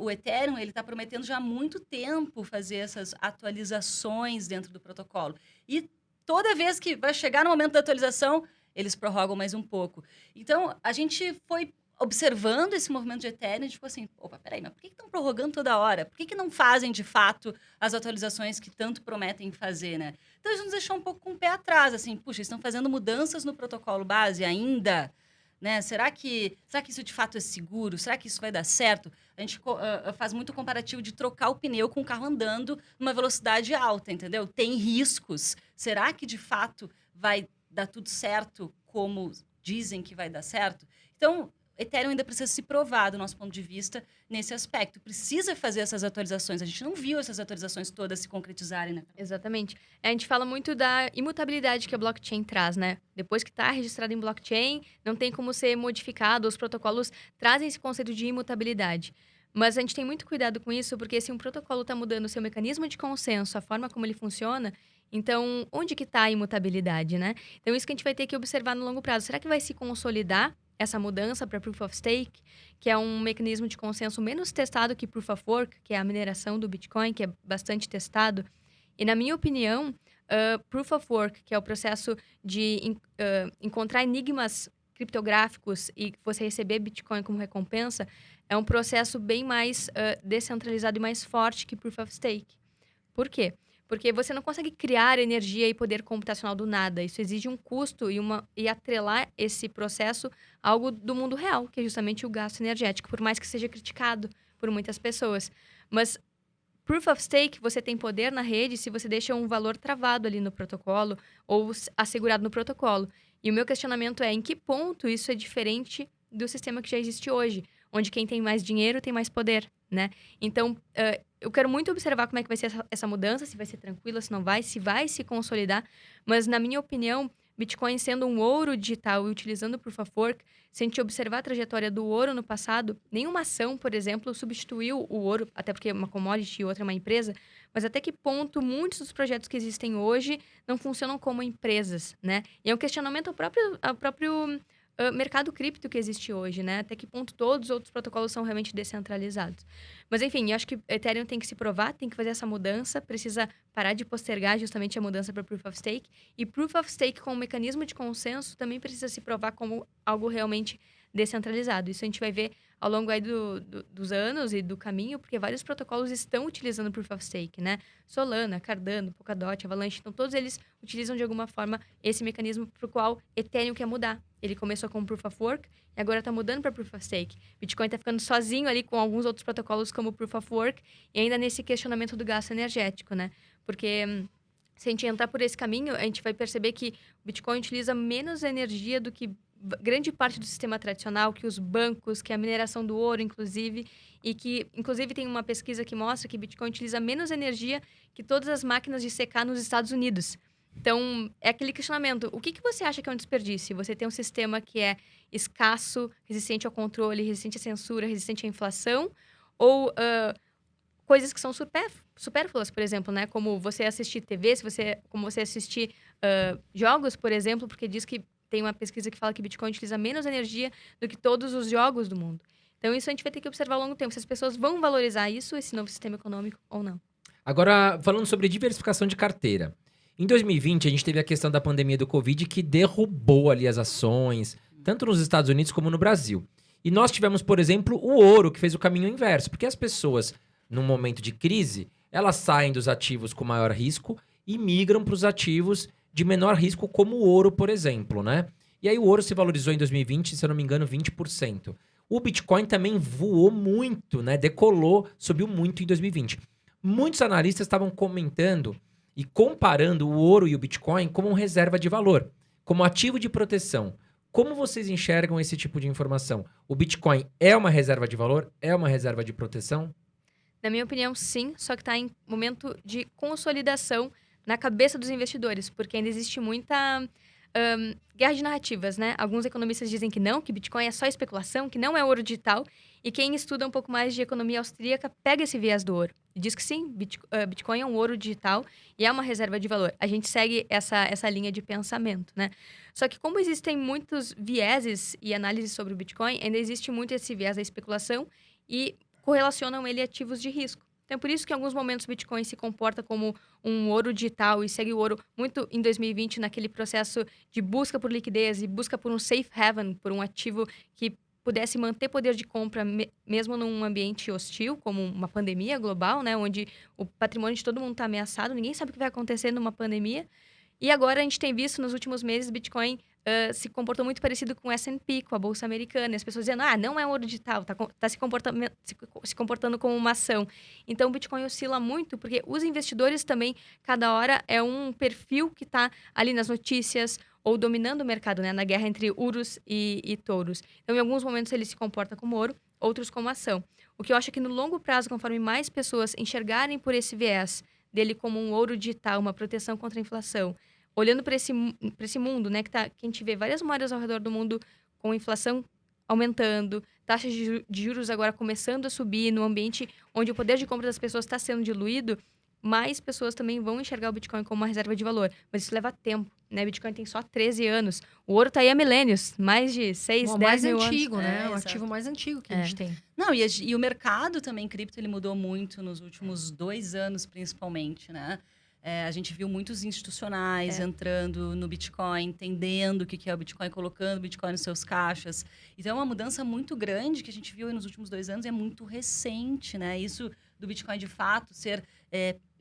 o Ethereum, ele está prometendo já há muito tempo fazer essas atualizações dentro do protocolo. E toda vez que vai chegar no momento da atualização, eles prorrogam mais um pouco. Então, a gente foi observando esse movimento de Ethereum, a gente ficou assim, opa, peraí, mas por que estão prorrogando toda hora? Por que não fazem, de fato, as atualizações que tanto prometem fazer, né? Então, isso nos deixou um pouco com o pé atrás, assim, puxa, estão fazendo mudanças no protocolo base ainda, né? Será que isso de fato é seguro? Será que isso vai dar certo? A gente faz muito comparativo de trocar o pneu com o carro andando numa velocidade alta, entendeu? Tem riscos. Será que de fato vai dar tudo certo como dizem que vai dar certo? Então, Ethereum ainda precisa se provar, do nosso ponto de vista, nesse aspecto. Precisa fazer essas atualizações. A gente não viu essas atualizações todas se concretizarem, né? Exatamente. A gente fala muito da imutabilidade que a blockchain traz, né? Depois que está registrado em blockchain, não tem como ser modificado. Os protocolos trazem esse conceito de imutabilidade. Mas a gente tem muito cuidado com isso, porque se um protocolo está mudando o seu mecanismo de consenso, a forma como ele funciona, então onde que está a imutabilidade, né? Então isso que a gente vai ter que observar no longo prazo. Será que vai se consolidar essa mudança para Proof of Stake, que é um mecanismo de consenso menos testado que Proof of Work, que é a mineração do Bitcoin, que é bastante testado? E, na minha opinião, Proof of Work, que é o processo de encontrar enigmas criptográficos e você receber Bitcoin como recompensa, é um processo bem mais descentralizado e mais forte que Proof of Stake. Por quê? Porque você não consegue criar energia e poder computacional do nada. Isso exige um custo e atrelar esse processo a algo do mundo real, que é justamente o gasto energético, por mais que seja criticado por muitas pessoas. Mas Proof of Stake, você tem poder na rede se você deixa um valor travado ali no protocolo ou assegurado no protocolo. E o meu questionamento é, em que ponto isso é diferente do sistema que já existe hoje, onde quem tem mais dinheiro tem mais poder, né? Então, eu quero muito observar como é que vai ser essa mudança, se vai ser tranquila, se não vai, se vai se consolidar. Mas, na minha opinião, Bitcoin sendo um ouro digital e utilizando Proof of Work, se a gente observar a trajetória do ouro no passado, nenhuma ação, por exemplo, substituiu o ouro, até porque é uma commodity e outra é uma empresa, mas até que ponto muitos dos projetos que existem hoje não funcionam como empresas, né? E é um questionamento ao próprio mercado cripto que existe hoje, né? Até que ponto todos os outros protocolos são realmente descentralizados. Mas, enfim, eu acho que Ethereum tem que se provar, tem que fazer essa mudança, precisa parar de postergar justamente a mudança para Proof of Stake. E Proof of Stake, como mecanismo de consenso, também precisa se provar como algo realmente descentralizado. Isso a gente vai ver ao longo aí dos anos e do caminho, porque vários protocolos estão utilizando Proof of Stake, né? Solana, Cardano, Polkadot, Avalanche, então todos eles utilizam de alguma forma esse mecanismo para o qual Ethereum quer mudar. Ele começou com Proof of Work e agora está mudando para Proof of Stake. Bitcoin está ficando sozinho ali com alguns outros protocolos como Proof of Work e ainda nesse questionamento do gasto energético, né? Porque se a gente entrar por esse caminho, a gente vai perceber que o Bitcoin utiliza menos energia do que grande parte do sistema tradicional, que os bancos, que a mineração do ouro, inclusive, e que, inclusive, tem uma pesquisa que mostra que Bitcoin utiliza menos energia que todas as máquinas de secar nos Estados Unidos. Então, é aquele questionamento. O que você acha que é um desperdício? Você tem um sistema que é escasso, resistente ao controle, resistente à censura, resistente à inflação? Ou coisas que são supérfluas, por exemplo, né? Como você assistir TV, como você assistir jogos, por exemplo, porque diz que tem uma pesquisa que fala que Bitcoin utiliza menos energia do que todos os jogos do mundo. Então, isso a gente vai ter que observar ao longo tempo. Se as pessoas vão valorizar isso, esse novo sistema econômico, ou não. Agora, falando sobre diversificação de carteira. Em 2020, a gente teve a questão da pandemia do Covid que derrubou ali as ações, tanto nos Estados Unidos como no Brasil. E nós tivemos, por exemplo, o ouro, que fez o caminho inverso. Porque as pessoas, num momento de crise, elas saem dos ativos com maior risco e migram para os ativos de menor risco, como o ouro, por exemplo, né? E aí o ouro se valorizou em 2020, se eu não me engano, 20%. O Bitcoin também voou muito, né? Decolou, subiu muito em 2020. Muitos analistas estavam comentando e comparando o ouro e o Bitcoin como uma reserva de valor, como ativo de proteção. Como vocês enxergam esse tipo de informação? O Bitcoin é uma reserva de valor? É uma reserva de proteção? Na minha opinião, sim, só que está em momento de consolidação na cabeça dos investidores, porque ainda existe muita guerra de narrativas, né? Alguns economistas dizem que não, que Bitcoin é só especulação, que não é ouro digital, e quem estuda um pouco mais de economia austríaca pega esse viés do ouro e diz que sim, Bitcoin é um ouro digital e é uma reserva de valor. A gente segue essa linha de pensamento, né? Só que como existem muitos vieses e análises sobre o Bitcoin, ainda existe muito esse viés da especulação e correlacionam ele a ativos de risco. Então, é por isso que em alguns momentos o Bitcoin se comporta como um ouro digital e segue o ouro muito em 2020 naquele processo de busca por liquidez e busca por um safe haven, por um ativo que pudesse manter poder de compra mesmo num ambiente hostil, como uma pandemia global, né? Onde o patrimônio de todo mundo está ameaçado, ninguém sabe o que vai acontecer numa pandemia. E agora a gente tem visto nos últimos meses o Bitcoin se comportou muito parecido com o S&P, com a Bolsa Americana. E as pessoas dizendo, não é ouro digital, está se comportando como uma ação. Então, o Bitcoin oscila muito, porque os investidores também, cada hora, é um perfil que está ali nas notícias ou dominando o mercado, né? Na guerra entre ouros e touros. Então, em alguns momentos, ele se comporta como ouro, outros como ação. O que eu acho é que no longo prazo, conforme mais pessoas enxergarem por esse viés dele como um ouro digital, uma proteção contra a inflação, olhando para esse mundo, né, que a gente vê várias moedas ao redor do mundo com inflação aumentando, taxas de juros agora começando a subir, num ambiente onde o poder de compra das pessoas está sendo diluído, mais pessoas também vão enxergar o Bitcoin como uma reserva de valor. Mas isso leva tempo, né? O Bitcoin tem só 13 anos. O ouro está aí há milênios, mais de 6, 10 mil anos. Mais antigo, né? O exato. ativo mais antigo que a gente tem. Não, e o mercado também, cripto, ele mudou muito nos últimos 2 anos, principalmente, né? A gente viu muitos institucionais entrando no Bitcoin, entendendo o que é o Bitcoin, colocando o Bitcoin nos seus caixas. Então, é uma mudança muito grande que a gente viu nos últimos 2 anos e é muito recente, né? Isso do Bitcoin, de fato, ser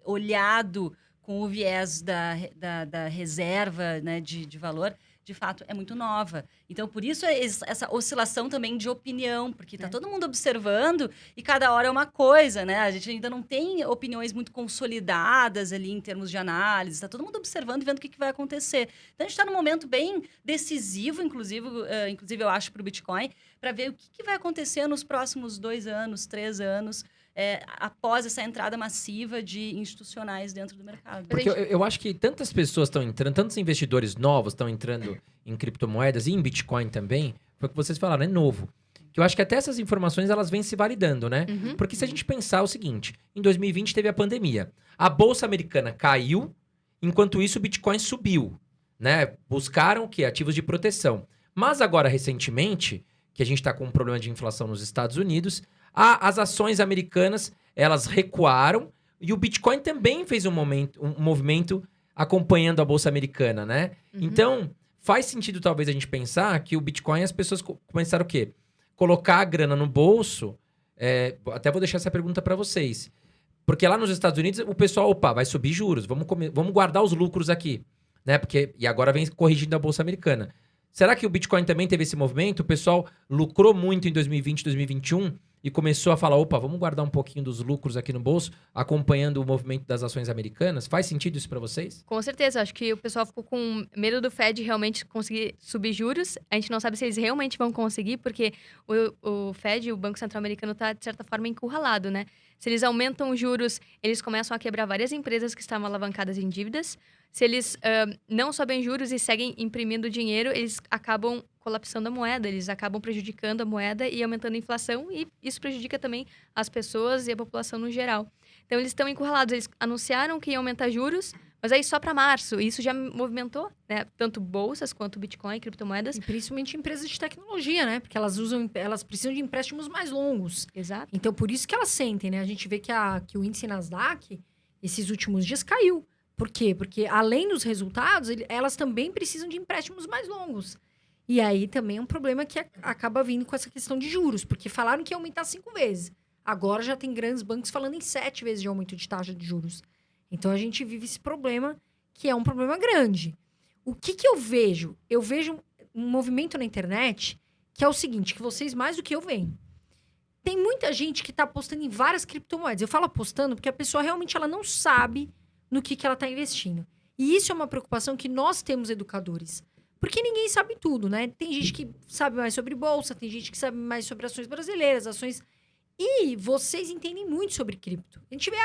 olhado com o viés da reserva, né, de valor, de fato, é muito nova. Então, por isso, essa oscilação também de opinião, porque está todo mundo observando e cada hora é uma coisa, né? A gente ainda não tem opiniões muito consolidadas ali em termos de análise, está todo mundo observando e vendo o que vai acontecer. Então, a gente está num momento bem decisivo, inclusive eu acho, para o Bitcoin, para ver o que vai acontecer nos próximos 2 anos, 3 anos, após essa entrada massiva de institucionais dentro do mercado. Porque eu acho que tantas pessoas estão entrando, tantos investidores novos estão entrando em criptomoedas e em Bitcoin também, foi o que vocês falaram, é novo. Que eu acho que até essas informações, elas vêm se validando, né? Uhum. Porque se a gente pensar o seguinte, em 2020 teve a pandemia, a Bolsa Americana caiu, enquanto isso o Bitcoin subiu, né? Buscaram o quê? Ativos de proteção. Mas agora, recentemente, que a gente está com um problema de inflação nos Estados Unidos, as ações americanas, elas recuaram e o Bitcoin também fez um movimento acompanhando a Bolsa Americana, né? Uhum. Então, faz sentido talvez a gente pensar que o Bitcoin, as pessoas começaram o quê? Colocar a grana no bolso, até vou deixar essa pergunta para vocês. Porque lá nos Estados Unidos, o pessoal, vai subir juros, vamos guardar os lucros aqui, né? E agora vem corrigindo a Bolsa Americana. Será que o Bitcoin também teve esse movimento? O pessoal lucrou muito em 2020, 2021 e começou a falar, vamos guardar um pouquinho dos lucros aqui no bolso, acompanhando o movimento das ações americanas? Faz sentido isso para vocês? Com certeza, acho que o pessoal ficou com medo do Fed realmente conseguir subir juros. A gente não sabe se eles realmente vão conseguir, porque o Fed, o Banco Central Americano, está, de certa forma, encurralado, né? Se eles aumentam os juros, eles começam a quebrar várias empresas que estavam alavancadas em dívidas. Se eles não sobem juros e seguem imprimindo dinheiro, eles acabam colapsando a moeda, eles acabam prejudicando a moeda e aumentando a inflação, e isso prejudica também as pessoas e a população no geral. Então, eles estão encurralados. Eles anunciaram que iam aumentar juros, mas aí só para março. E isso já movimentou, né? Tanto bolsas quanto Bitcoin, criptomoedas. E principalmente empresas de tecnologia, né? Porque elas precisam de empréstimos mais longos. Exato. Então, por isso que elas sentem, né? A gente vê que o índice Nasdaq, esses últimos dias, caiu. Por quê? Porque, além dos resultados, elas também precisam de empréstimos mais longos. E aí, também é um problema que acaba vindo com essa questão de juros. Porque falaram que ia aumentar 5 vezes. Agora, já tem grandes bancos falando em 7 vezes de aumento de taxa de juros. Então, a gente vive esse problema, que é um problema grande. O que eu vejo? Eu vejo um movimento na internet, que é o seguinte, que vocês mais do que eu veem. Tem muita gente que está apostando em várias criptomoedas. Eu falo apostando porque a pessoa realmente ela não sabe no que ela está investindo. E isso é uma preocupação que nós temos, educadores. Porque ninguém sabe tudo, né? Tem gente que sabe mais sobre bolsa, tem gente que sabe mais sobre ações brasileiras, ações... E vocês entendem muito sobre cripto. A gente vê,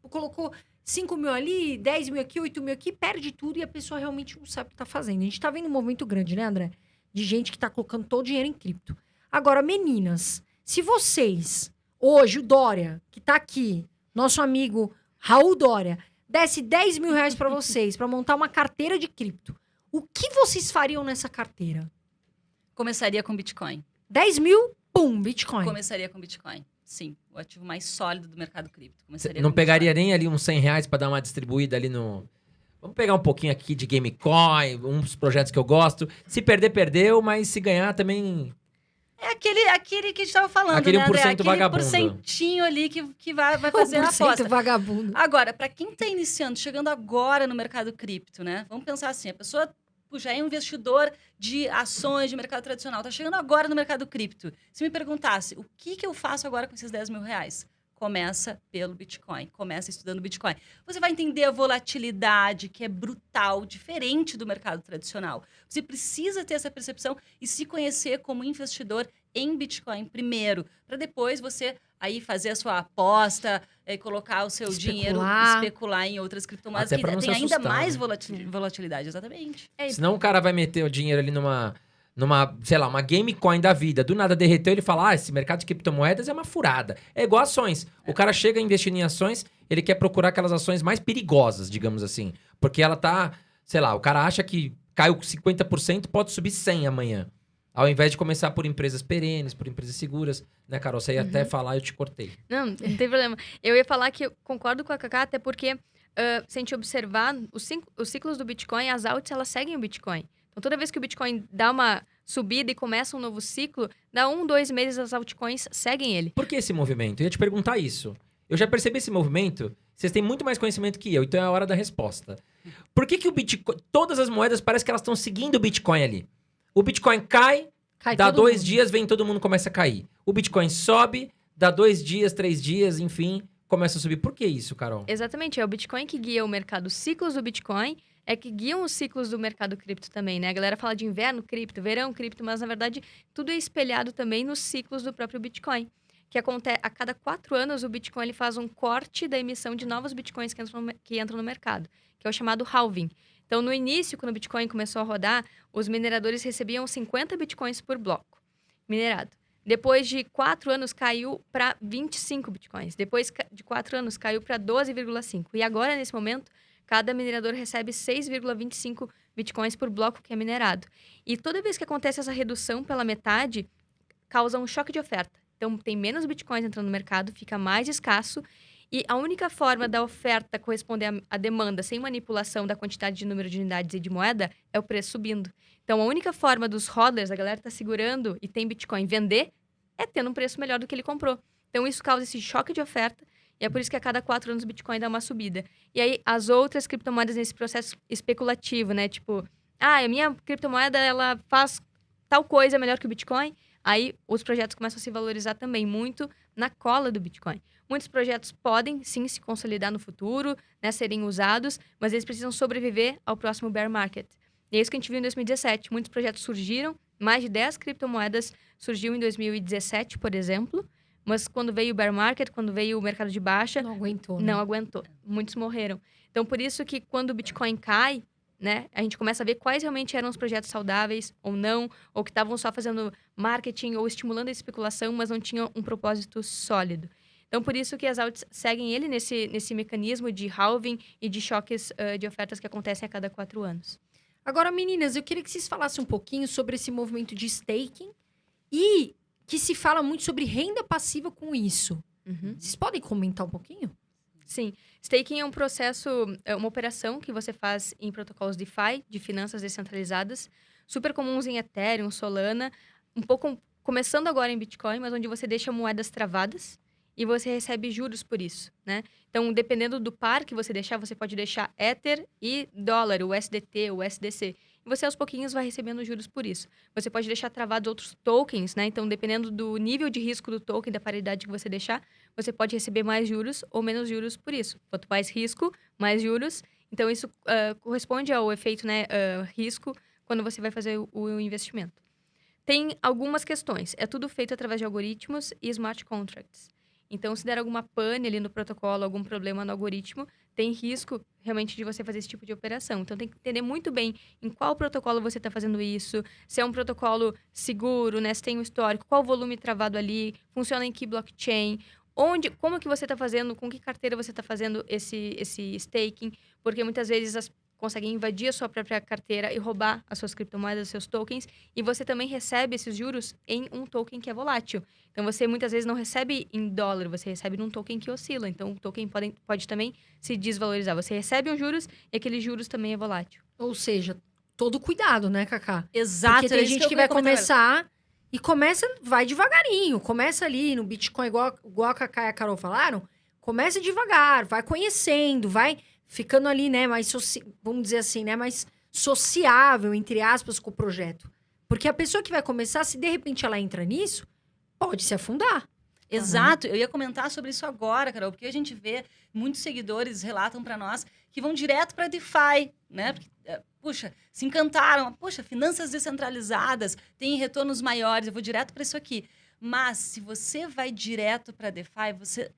colocou 5 mil ali, 10 mil aqui, 8 mil aqui, perde tudo e a pessoa realmente não sabe o que está fazendo. A gente está vendo um movimento grande, né, André? De gente que está colocando todo o dinheiro em cripto. Agora, meninas, se vocês, hoje, o Dória, que está aqui, nosso amigo Raul Dória, desse 10 mil reais para vocês, para montar uma carteira de cripto, o que vocês fariam nessa carteira? Começaria com Bitcoin. 10 mil, pum, Bitcoin. Começaria com Bitcoin. Sim, o ativo mais sólido do mercado cripto. Você Começaria não com pegaria Bitcoin. nem ali uns R$100 pra dar uma distribuída ali no... Vamos pegar um pouquinho aqui de Gamecoin, uns projetos que eu gosto. Se perder, perdeu, mas se ganhar também... É aquele que a gente tava falando, Aquele né, André? 1% Aquele vagabundo. porcentinho ali que vai fazer a 1% aposta. vagabundo. Agora, para quem está iniciando, chegando agora no mercado cripto, né? Vamos pensar assim, a pessoa já é um investidor de ações de mercado tradicional, está chegando agora no mercado cripto. Se me perguntasse, o que eu faço agora com esses R$10.000? Começa pelo Bitcoin, começa estudando Bitcoin. Você vai entender a volatilidade, que é brutal, diferente do mercado tradicional. Você precisa ter essa percepção e se conhecer como investidor em Bitcoin primeiro, para depois você aí fazer a sua aposta, colocar o seu dinheiro, especular em outras criptomoedas Até que pra não têm se ainda assustar, mais né? volatilidade, exatamente. Senão o cara vai meter o dinheiro ali numa, sei lá, uma Gamecoin da vida. Do nada derreteu, ele fala, esse mercado de criptomoedas é uma furada. É igual ações. O cara chega investindo em ações, ele quer procurar aquelas ações mais perigosas, digamos assim. Porque ela tá, sei lá, o cara acha que caiu 50%, pode subir 100% amanhã. Ao invés de começar por empresas perenes, por empresas seguras, né, Carol? Você ia até falar, eu te cortei. Não tem problema. Eu ia falar que eu concordo com a Cacá, até porque se a gente observar os ciclos do Bitcoin, as altas, elas seguem o Bitcoin. Então, toda vez que o Bitcoin dá uma subida e começa um novo ciclo, dá 1, 2 meses as altcoins seguem ele. Por que esse movimento? Eu ia te perguntar isso. Eu já percebi esse movimento, vocês têm muito mais conhecimento que eu, então é a hora da resposta. Por que o Bitcoin, todas as moedas parece que elas estão seguindo o Bitcoin ali? O Bitcoin cai dá todo 2 mundo. dias, vem todo mundo começa a cair. O Bitcoin sobe, dá 2 dias, 3 dias, enfim, começa a subir. Por que isso, Carol? Exatamente, é o Bitcoin que guia o mercado. Os ciclos do Bitcoin é que guiam os ciclos do mercado cripto também, né? A galera fala de inverno cripto, verão cripto, mas na verdade tudo é espelhado também nos ciclos do próprio Bitcoin. Que acontece a cada 4 anos o Bitcoin ele faz um corte da emissão de novos Bitcoins que entram no mercado, que é o chamado halving. Então, no início, quando o Bitcoin começou a rodar, os mineradores recebiam 50 Bitcoins por bloco minerado. Depois de 4 anos, caiu para 25 Bitcoins. Depois de 4 anos, caiu para 12,5. E agora, nesse momento, cada minerador recebe 6,25 Bitcoins por bloco que é minerado. E toda vez que acontece essa redução pela metade, causa um choque de oferta. Então, tem menos Bitcoins entrando no mercado, fica mais escasso. E a única forma da oferta corresponder à demanda sem manipulação da quantidade de número de unidades e de moeda é o preço subindo. Então, a única forma dos hodlers, a galera tá segurando e tem Bitcoin, vender, é tendo um preço melhor do que ele comprou. Então, isso causa esse choque de oferta e é por isso que a cada 4 anos o Bitcoin dá uma subida. E aí, as outras criptomoedas nesse processo especulativo, né? Tipo, a minha criptomoeda, ela faz tal coisa melhor que o Bitcoin. Aí, os projetos começam a se valorizar também muito na cola do Bitcoin. Muitos projetos podem, sim, se consolidar no futuro, né, serem usados, mas eles precisam sobreviver ao próximo bear market. E é isso que a gente viu em 2017. Muitos projetos surgiram, mais de 10 criptomoedas surgiu em 2017, por exemplo, mas quando veio o bear market, quando veio o mercado de baixa, Não aguentou, né? não aguentou. Muitos morreram. Então, por isso que quando o Bitcoin cai, né, a gente começa a ver quais realmente eram os projetos saudáveis ou não, ou que estavam só fazendo marketing ou estimulando a especulação, mas não tinham um propósito sólido. Então, por isso que as alts seguem ele nesse mecanismo de halving e de choques de ofertas que acontecem a cada 4 anos. Agora, meninas, eu queria que vocês falassem um pouquinho sobre esse movimento de staking e que se fala muito sobre renda passiva com isso. Vocês podem comentar um pouquinho? Sim. Staking é um processo, é uma operação que você faz em protocolos DeFi, de finanças descentralizadas, super comuns em Ethereum, Solana, um pouco começando agora em Bitcoin, mas onde você deixa moedas travadas e você recebe juros por isso, né? Então, dependendo do par que você deixar, você pode deixar Ether e dólar, o USDT, o USDC. E você, aos pouquinhos, vai recebendo juros por isso. Você pode deixar travados outros tokens, né? Então, dependendo do nível de risco do token, da paridade que você deixar, você pode receber mais juros ou menos juros por isso. Quanto mais risco, mais juros. Então, isso corresponde ao efeito, né, risco quando você vai fazer o investimento. Tem algumas questões. É tudo feito através de algoritmos e smart contracts. Então, se der alguma pane ali no protocolo, algum problema no algoritmo, tem risco realmente de você fazer esse tipo de operação. Então, tem que entender muito bem em qual protocolo você está fazendo isso, se é um protocolo seguro, né? Se tem um histórico, qual volume travado ali, funciona em que blockchain, como que você está fazendo, com que carteira você está fazendo esse staking, porque muitas vezes conseguem invadir a sua própria carteira e roubar as suas criptomoedas, os seus tokens. E você também recebe esses juros em um token que é volátil. Então, você muitas vezes não recebe em dólar, você recebe num token que oscila. Então, o token pode também se desvalorizar. Você recebe os juros e aqueles juros também é volátil. Ou seja, todo cuidado, né, Cacá? Exato. Porque tem gente que vai começar e vai devagarinho. Começa ali no Bitcoin, igual a Cacá e a Carol falaram. Começa devagar, vai conhecendo, vai ficando ali, né, mais, vamos dizer assim, né, mais sociável, entre aspas, com o projeto. Porque a pessoa que vai começar, se de repente ela entra nisso, pode se afundar. Exato, eu ia comentar sobre isso agora, Carol, porque a gente vê muitos seguidores relatam para nós que vão direto para DeFi, né? Porque, puxa, se encantaram, puxa, finanças descentralizadas, têm retornos maiores, eu vou direto para isso aqui. Mas se você vai direto para DeFi, você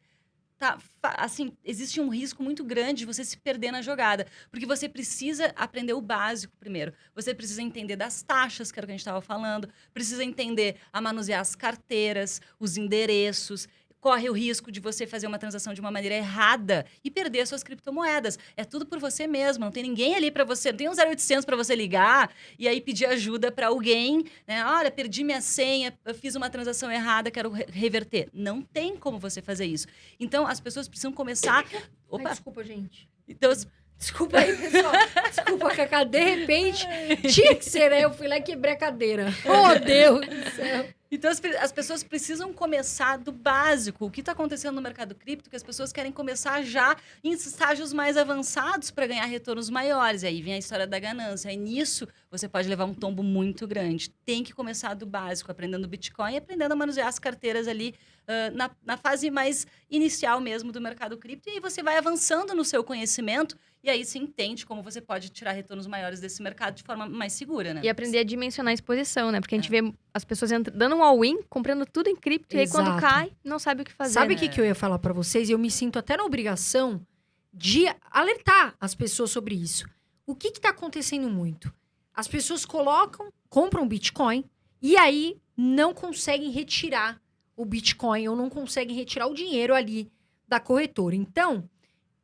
assim, existe um risco muito grande de você se perder na jogada, porque você precisa aprender o básico primeiro. Você precisa entender das taxas, que era o que a gente estava falando, precisa entender a manusear as carteiras, os endereços. Corre o risco de você fazer uma transação de uma maneira errada e perder suas criptomoedas. É tudo por você mesmo, não tem ninguém ali para você, não tem um 0800 para você ligar e aí pedir ajuda para alguém, né? Olha, perdi minha senha, eu fiz uma transação errada, quero reverter. Não tem como você fazer isso. Então, as pessoas precisam começar... Opa! Ai, desculpa, gente. Então, Desculpa aí, pessoal. Desculpa, Cacá. De repente, tinha que ser, né? Eu fui lá e quebrei a cadeira. Oh, Deus do céu. Então, as pessoas precisam começar do básico. O que está acontecendo no mercado cripto? Que as pessoas querem começar já em estágios mais avançados para ganhar retornos maiores. E aí vem a história da ganância. E nisso, você pode levar um tombo muito grande. Tem que começar do básico, aprendendo Bitcoin e aprendendo a manusear as carteiras ali na fase mais inicial mesmo do mercado cripto. E aí você vai avançando no seu conhecimento e aí se entende como você pode tirar retornos maiores desse mercado de forma mais segura, né? E aprender a dimensionar a exposição, né? Porque a gente vê as pessoas dando um all-in, comprando tudo em cripto, e aí quando Exato. cai, não sabe o que fazer. Sabe o né? que eu ia falar pra vocês? E eu me sinto até na obrigação de alertar as pessoas sobre isso. O que tá acontecendo muito? As pessoas compram Bitcoin e aí não conseguem retirar o Bitcoin ou não conseguem retirar o dinheiro ali da corretora. Então,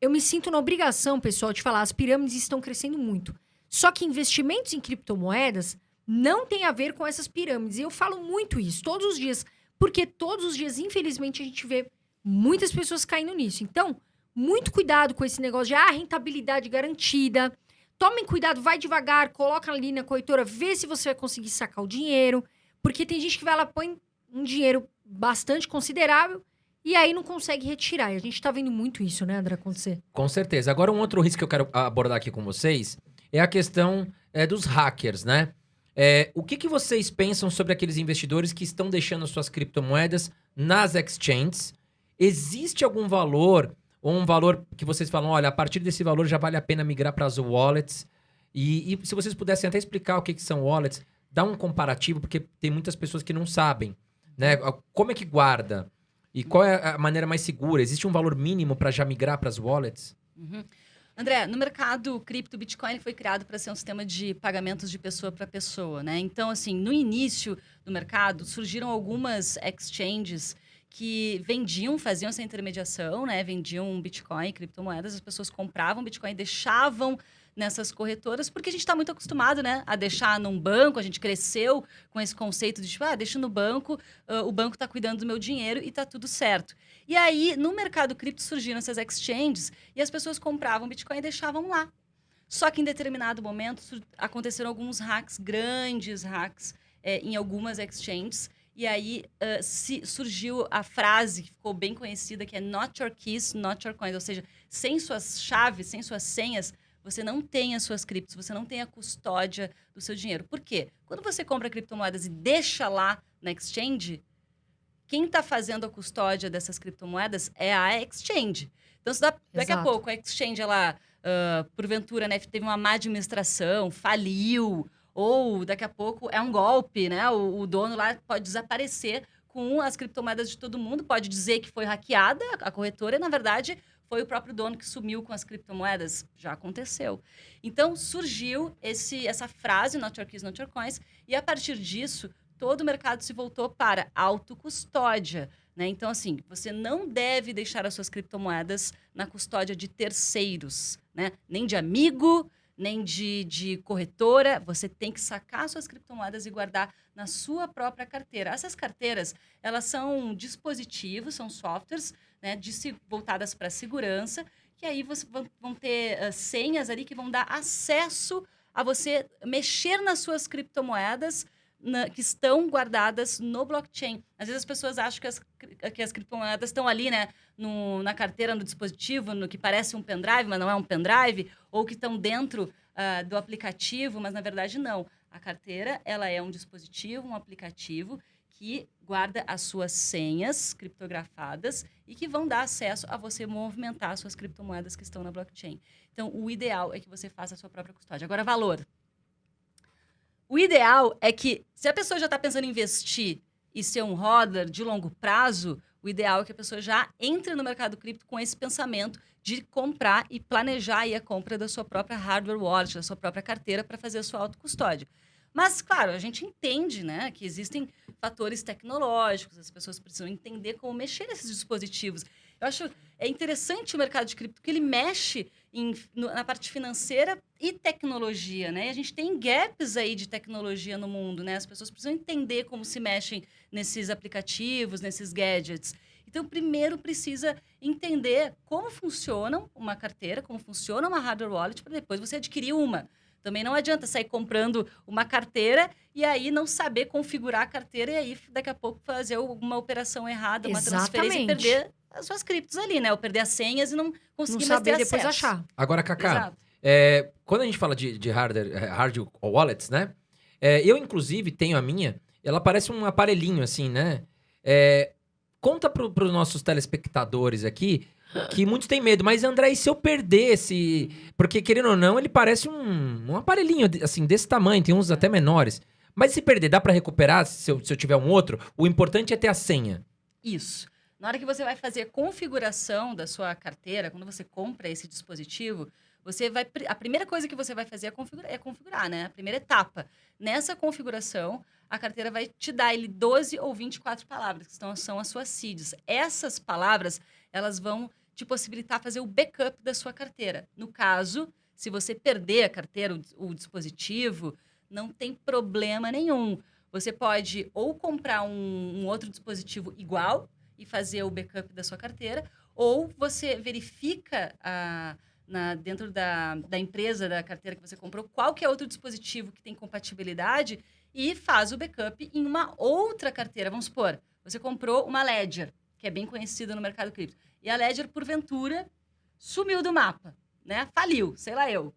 eu me sinto na obrigação, pessoal, de falar, as pirâmides estão crescendo muito. Só que investimentos em criptomoedas não tem a ver com essas pirâmides. E eu falo muito isso todos os dias, porque todos os dias, infelizmente, a gente vê muitas pessoas caindo nisso. Então, muito cuidado com esse negócio de rentabilidade garantida. Tomem cuidado, vai devagar, coloca ali na corretora, vê se você vai conseguir sacar o dinheiro. Porque tem gente que vai lá, põe um dinheiro bastante considerável e aí não consegue retirar. E a gente tá vendo muito isso, né, André, acontecer. Com certeza. Agora, um outro risco que eu quero abordar aqui com vocês é a questão dos hackers, né? O que vocês pensam sobre aqueles investidores que estão deixando suas criptomoedas nas exchanges? Existe algum valor, ou um valor que vocês falam, olha, a partir desse valor já vale a pena migrar para as wallets? E se vocês pudessem até explicar o que são wallets, dá um comparativo, porque tem muitas pessoas que não sabem, né? Como é que guarda? E qual é a maneira mais segura? Existe um valor mínimo para já migrar para as wallets? Uhum. André, no mercado cripto, o Bitcoin foi criado para ser um sistema de pagamentos de pessoa para pessoa, né? Então, assim, no início do mercado, surgiram algumas exchanges que faziam essa intermediação, né? Vendiam Bitcoin, criptomoedas, as pessoas compravam Bitcoin e deixavam nessas corretoras, porque a gente está muito acostumado, né, a deixar num banco, a gente cresceu com esse conceito de, tipo, deixa no banco, o banco está cuidando do meu dinheiro e está tudo certo. E aí, no mercado cripto, surgiram essas exchanges e as pessoas compravam Bitcoin e deixavam lá. Só que em determinado momento, aconteceram alguns hacks, grandes hacks, em algumas exchanges, e aí surgiu a frase que ficou bem conhecida, que é not your keys, not your coins, ou seja, sem suas chaves, sem suas senhas, você não tem as suas criptos, você não tem a custódia do seu dinheiro. Por quê? Quando você compra criptomoedas e deixa lá na exchange, quem está fazendo a custódia dessas criptomoedas é a exchange. Então, se daqui a pouco a exchange, ela, porventura, né, teve uma má administração, faliu, ou daqui a pouco é um golpe, né? O dono lá pode desaparecer com as criptomoedas de todo mundo, pode dizer que foi hackeada a corretora e, na verdade, foi o próprio dono que sumiu com as criptomoedas. Já aconteceu. Então, surgiu essa frase, not your keys, not your coins, e a partir disso, todo o mercado se voltou para autocustódia, né? Então, assim, você não deve deixar as suas criptomoedas na custódia de terceiros, né? Nem de amigo, nem de corretora. Você tem que sacar suas criptomoedas e guardar na sua própria carteira. Essas carteiras, elas são dispositivos, são softwares, né, voltadas para segurança, que aí vão ter senhas ali que vão dar acesso a você mexer nas suas criptomoedas que estão guardadas no blockchain. Às vezes as pessoas acham que as criptomoedas estão ali, né, na carteira, no dispositivo, no que parece um pendrive, mas não é um pendrive, ou que estão dentro do aplicativo, mas na verdade não. A carteira, ela é um dispositivo, um aplicativo que guarda as suas senhas criptografadas e que vão dar acesso a você movimentar as suas criptomoedas que estão na blockchain. Então, o ideal é que você faça a sua própria custódia. Agora, valor. O ideal é que, se a pessoa já está pensando em investir e ser um hodler de longo prazo, o ideal é que a pessoa já entre no mercado cripto com esse pensamento de comprar e planejar aí a compra da sua própria hardware wallet, da sua própria carteira para fazer a sua autocustódia. Mas, claro, a gente entende, né, que existem fatores tecnológicos, as pessoas precisam entender como mexer nesses dispositivos. Eu acho interessante o mercado de cripto, porque ele mexe na parte financeira e tecnologia, né? E a gente tem gaps aí de tecnologia no mundo, né? As pessoas precisam entender como se mexem nesses aplicativos, nesses gadgets. Então, primeiro precisa entender como funciona uma carteira, como funciona uma hardware wallet, para depois você adquirir uma. Também não adianta sair comprando uma carteira e aí não saber configurar a carteira e aí daqui a pouco fazer uma operação errada, uma transferência e perder as suas criptos ali, né? Ou perder as senhas e não conseguir mais ter acesso. Depois achar. Agora, Cacá, quando a gente fala de hard wallets, né? Eu, inclusive, tenho a minha, ela parece um aparelhinho, assim, né? Conta para os nossos telespectadores aqui, que muitos têm medo, mas André, e se eu perder esse... Porque, querendo ou não, ele parece um aparelhinho, assim, desse tamanho, tem uns até menores. Mas se perder, dá para recuperar se eu tiver um outro? O importante é ter a senha. Isso. Na hora que você vai fazer a configuração da sua carteira, quando você compra esse dispositivo, a primeira coisa que você vai fazer é configurar, né? A primeira etapa. Nessa configuração, a carteira vai te dar 12 ou 24 palavras, que são as suas seeds. Essas palavras, elas vão te possibilitar fazer o backup da sua carteira. No caso, se você perder a carteira, o dispositivo, não tem problema nenhum. Você pode ou comprar um outro dispositivo igual e fazer o backup da sua carteira, ou você verifica dentro da empresa, da carteira que você comprou, qual que é outro dispositivo que tem compatibilidade e faz o backup em uma outra carteira. Vamos supor, você comprou uma Ledger, que é bem conhecida no mercado cripto. E a Ledger, porventura, sumiu do mapa, né? Faliu, sei lá eu.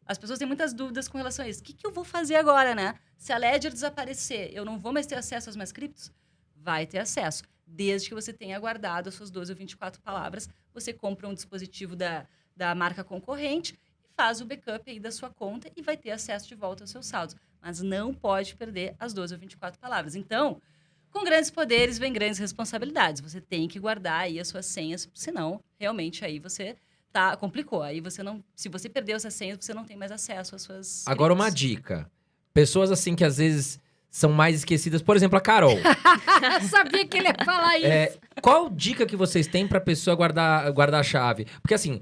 As pessoas têm muitas dúvidas com relação a isso. O que eu vou fazer agora, né? Se a Ledger desaparecer, eu não vou mais ter acesso às minhas criptos? Vai ter acesso, desde que você tenha guardado as suas 12 ou 24 palavras. Você compra um dispositivo da marca concorrente e faz o backup aí da sua conta e vai ter acesso de volta aos seus saldos. Mas não pode perder as 12 ou 24 palavras. Então, com grandes poderes vem grandes responsabilidades. Você tem que guardar aí as suas senhas, senão, realmente, aí você complicou. Aí você não... Se você perdeu essas senhas, você não tem mais acesso às suas... Agora, uma dica. Pessoas, assim, que às vezes são mais esquecidas. Por exemplo, a Carol. Sabia que ele ia falar isso. Qual dica que vocês têm pra pessoa guardar a chave? Porque, assim,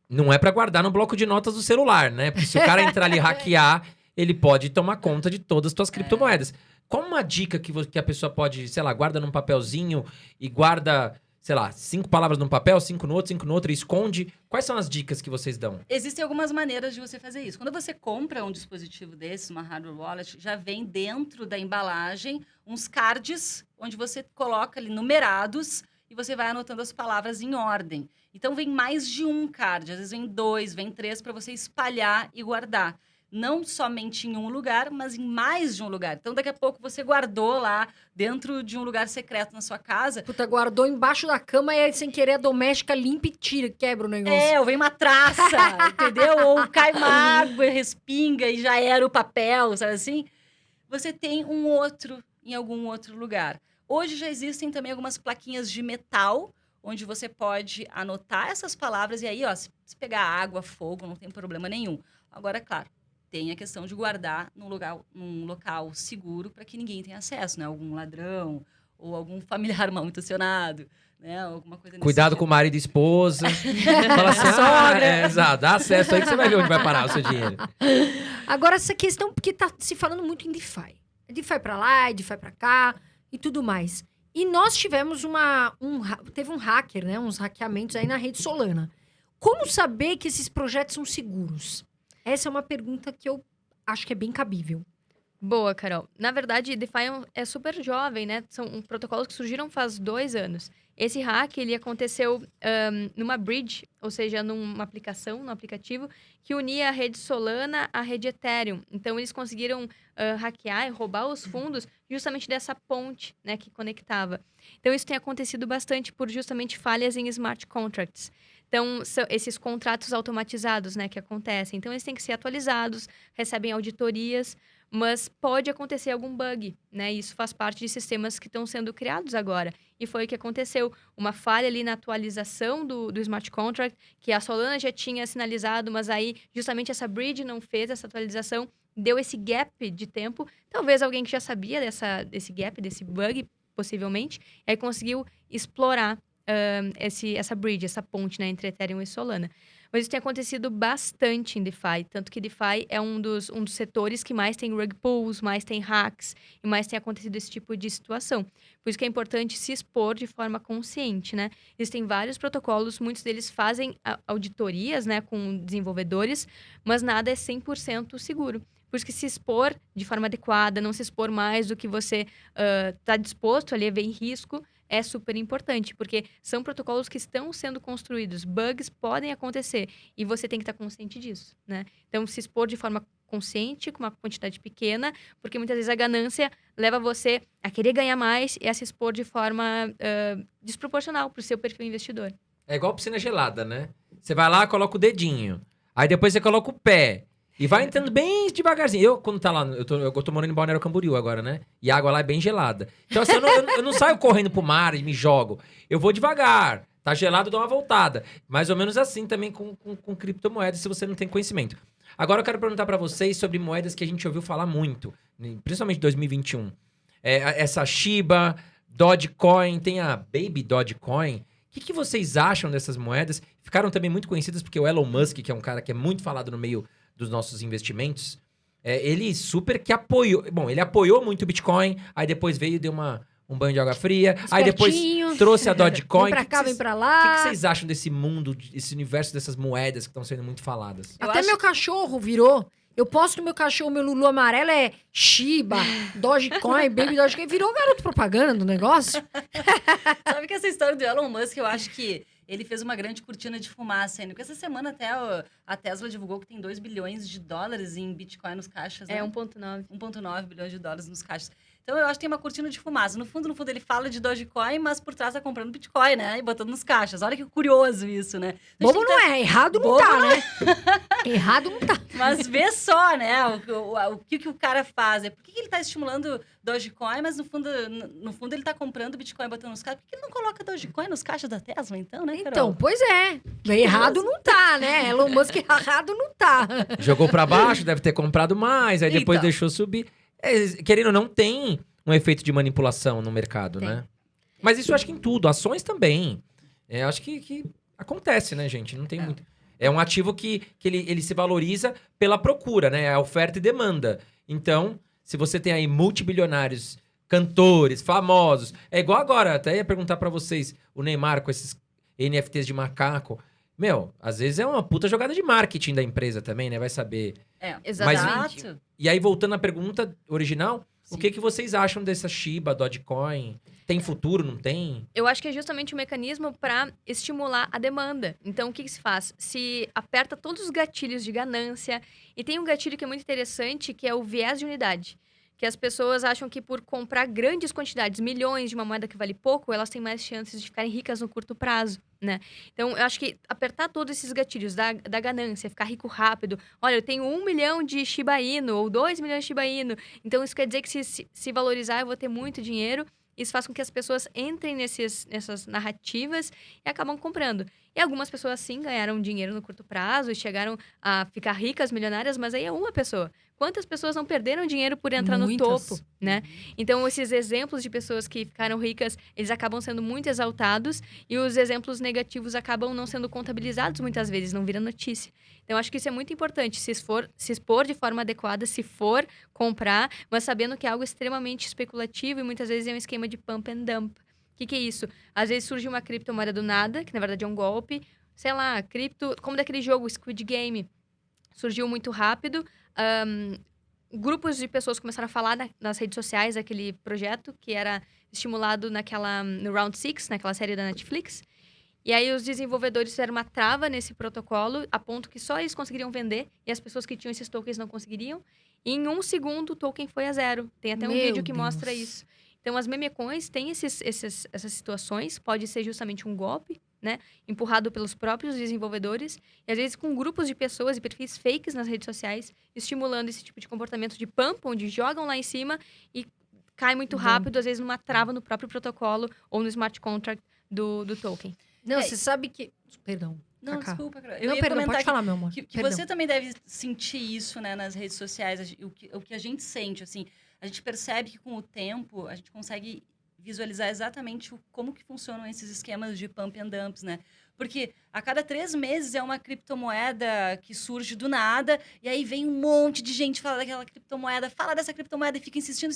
não é pra guardar no bloco de notas do celular, né? Porque se o cara entrar ali e hackear, ele pode tomar conta de todas as suas criptomoedas. Qual uma dica que a pessoa pode, sei lá, guarda num papelzinho e guarda, sei lá, 5 palavras num papel, 5 no outro, e esconde? Quais são as dicas que vocês dão? Existem algumas maneiras de você fazer isso. Quando você compra um dispositivo desse, uma hardware wallet, já vem dentro da embalagem uns cards, onde você coloca ali numerados e você vai anotando as palavras em ordem. Então, vem mais de um card, às vezes vem 2, vem 3, para você espalhar e guardar. Não somente em um lugar, mas em mais de um lugar. Então, daqui a pouco, você guardou lá dentro de um lugar secreto na sua casa. Puta, guardou embaixo da cama e aí, sem querer, a doméstica limpa e tira, quebra o negócio. Ou vem uma traça, entendeu? Ou cai uma água, respinga e já era o papel, sabe assim? Você tem um outro em algum outro lugar. Hoje já existem também algumas plaquinhas de metal, onde você pode anotar essas palavras e aí, ó, se pegar água, fogo, não tem problema nenhum. Agora, claro, tem a questão de guardar num local seguro para que ninguém tenha acesso, né? Algum ladrão ou algum familiar mal intencionado né? Alguma coisa nesse Cuidado sentido. com o marido e esposa. Fala assim, exato, dá acesso aí que você vai ver onde vai parar o seu dinheiro. Agora, essa questão, porque tá se falando muito em DeFi. É DeFi pra lá, é DeFi pra cá e tudo mais. E nós tivemos teve um hacker, né? Uns hackeamentos aí na rede Solana. Como saber que esses projetos são seguros? Essa é uma pergunta que eu acho que é bem cabível. Boa, Carol. Na verdade, DeFi é super jovem, né? São protocolos que surgiram faz 2 anos. Esse hack, ele aconteceu numa bridge, ou seja, numa aplicação, num aplicativo, que unia a rede Solana à rede Ethereum. Então, eles conseguiram hackear e roubar os fundos justamente dessa ponte, né, que conectava. Então, isso tem acontecido bastante por justamente falhas em smart contracts. Então, são esses contratos automatizados, né, que acontecem. Então, eles têm que ser atualizados, recebem auditorias, mas pode acontecer algum bug, né? Isso faz parte de sistemas que estão sendo criados agora. E foi o que aconteceu. Uma falha ali na atualização do smart contract, que a Solana já tinha sinalizado, mas aí justamente essa bridge não fez essa atualização, deu esse gap de tempo. Talvez alguém que já sabia desse gap, desse bug, possivelmente, e aí conseguiu explorar essa bridge, essa ponte, né, entre Ethereum e Solana. Mas isso tem acontecido bastante em DeFi, tanto que DeFi é um dos setores que mais tem rug pulls, mais tem hacks e mais tem acontecido esse tipo de situação. Por isso que é importante se expor de forma consciente, né? Existem vários protocolos, muitos deles fazem auditorias, né, com desenvolvedores, mas nada é 100% seguro. Por isso que se expor de forma adequada, não se expor mais do que você está disposto ali a ver em risco, é super importante, porque são protocolos que estão sendo construídos, bugs podem acontecer e você tem que estar consciente disso, né? Então, se expor de forma consciente, com uma quantidade pequena, porque muitas vezes a ganância leva você a querer ganhar mais e a se expor de forma desproporcional para o seu perfil investidor. É igual piscina gelada, né? Você vai lá, coloca o dedinho. Aí depois você coloca o pé. E vai entrando bem devagarzinho. Eu, quando tá lá, eu tô morando em Balneário Camboriú agora, né? E a água lá é bem gelada. Então, assim, eu não saio correndo pro mar e me jogo. Eu vou devagar. Tá gelado, dou uma voltada. Mais ou menos assim também com criptomoedas, se você não tem conhecimento. Agora eu quero perguntar pra vocês sobre moedas que a gente ouviu falar muito, principalmente em 2021. Essa Shiba, Dogecoin, tem a Baby Dogecoin. O que vocês acham dessas moedas? Ficaram também muito conhecidas porque o Elon Musk, que é um cara que é muito falado no meio dos nossos investimentos, ele super que apoiou. Bom, ele apoiou muito o Bitcoin, aí depois veio e deu um banho de água fria, aí depois trouxe a Dogecoin. Vem pra cá, vem pra O lá. que vocês acham desse mundo, esse universo dessas moedas que estão sendo muito faladas? Eu Até acho- meu cachorro virou. Eu posto no meu cachorro, meu Lulu amarelo é Shiba, Dogecoin, Baby Dogecoin. Virou garoto propaganda do negócio. Sabe que essa história do Elon Musk, eu acho que ele fez uma grande cortina de fumaça ainda. Porque essa semana até a Tesla divulgou que tem 2 bilhões de dólares em Bitcoin nos caixas, né? 1,9. 1,9 bilhões de dólares nos caixas. Então, eu acho que tem uma cortina de fumaça. No fundo, ele fala de Dogecoin, mas por trás tá comprando Bitcoin, né? E botando nos caixas. Olha que curioso isso, né? Então, a gente Bobo tem que não é, errado não Bobo tá, não né? Errado não tá. Mas vê só, né? O que o cara faz. Por que ele tá estimulando Dogecoin, mas no fundo ele tá comprando Bitcoin e botando nos caixas? Por que ele não coloca Dogecoin nos caixas da Tesla, então, né, Carol? Então, pois é. Errado não tá, né? Elon Musk errado não tá. Jogou pra baixo, deve ter comprado mais, aí depois Então. deixou subir. Querendo ou não, tem um efeito de manipulação no mercado, Tem. né? Mas isso eu acho que em tudo, ações também. Eu acho que acontece, né, gente? Não tem muito. É um ativo que ele se valoriza pela procura, né? A oferta e demanda. Então, se você tem aí multibilionários, cantores, famosos... É igual agora, até ia perguntar pra vocês, o Neymar com esses NFTs de macaco. Meu, às vezes é uma puta jogada de marketing da empresa também, né? Vai saber. Exatamente. Exato. E aí, voltando à pergunta original, Sim. o que vocês acham dessa Shiba, Dogecoin? Tem futuro, não tem? Eu acho que é justamente um mecanismo para estimular a demanda. Então, o que se faz? Se aperta todos os gatilhos de ganância. E tem um gatilho que é muito interessante, que é o viés de unidade. Que as pessoas acham que por comprar grandes quantidades, milhões de uma moeda que vale pouco, elas têm mais chances de ficarem ricas no curto prazo, né? Então, eu acho que apertar todos esses gatilhos da ganância, ficar rico rápido. Olha, eu tenho 1 milhão de Shiba Inu ou 2 milhões de Shiba Inu. Então, isso quer dizer que se valorizar, eu vou ter muito dinheiro. Isso faz com que as pessoas entrem nessas narrativas e acabam comprando. E algumas pessoas, sim, ganharam dinheiro no curto prazo e chegaram a ficar ricas, milionárias, mas aí é uma pessoa. Quantas pessoas não perderam dinheiro por entrar Muitas. no topo, né? Então, esses exemplos de pessoas que ficaram ricas, eles acabam sendo muito exaltados e os exemplos negativos acabam não sendo contabilizados muitas vezes, não vira notícia. Então, acho que isso é muito importante, se expor de forma adequada, se for comprar, mas sabendo que é algo extremamente especulativo e muitas vezes é um esquema de pump and dump. O que é isso? Às vezes surge uma criptomoeda do nada, que na verdade é um golpe. Sei lá, como daquele jogo Squid Game. Surgiu muito rápido. Grupos de pessoas começaram a falar nas redes sociais daquele projeto, que era estimulado no Round 6, naquela série da Netflix. E aí os desenvolvedores fizeram uma trava nesse protocolo, a ponto que só eles conseguiriam vender, e as pessoas que tinham esses tokens não conseguiriam. E em 1 segundo, o token foi a 0. Tem até um Meu vídeo que Deus. mostra isso. Então, as meme coins têm essas situações, pode ser justamente um golpe, né? Empurrado pelos próprios desenvolvedores, e às vezes com grupos de pessoas e perfis fakes nas redes sociais, estimulando esse tipo de comportamento de pump, onde jogam lá em cima e cai muito rápido, às vezes numa trava no próprio protocolo ou no smart contract do token. Não, É, você sabe que... Perdão. Não, Cacá. desculpa, Carol. Não, perdão, pode falar, meu amor. Que Perdão. você também deve sentir isso, né, nas redes sociais, o que a gente sente, assim. A gente percebe que com o tempo a gente consegue visualizar exatamente como que funcionam esses esquemas de pump and dumps, né? Porque a cada 3 meses é uma criptomoeda que surge do nada, e aí vem um monte de gente falar daquela criptomoeda, fala dessa criptomoeda e fica insistindo,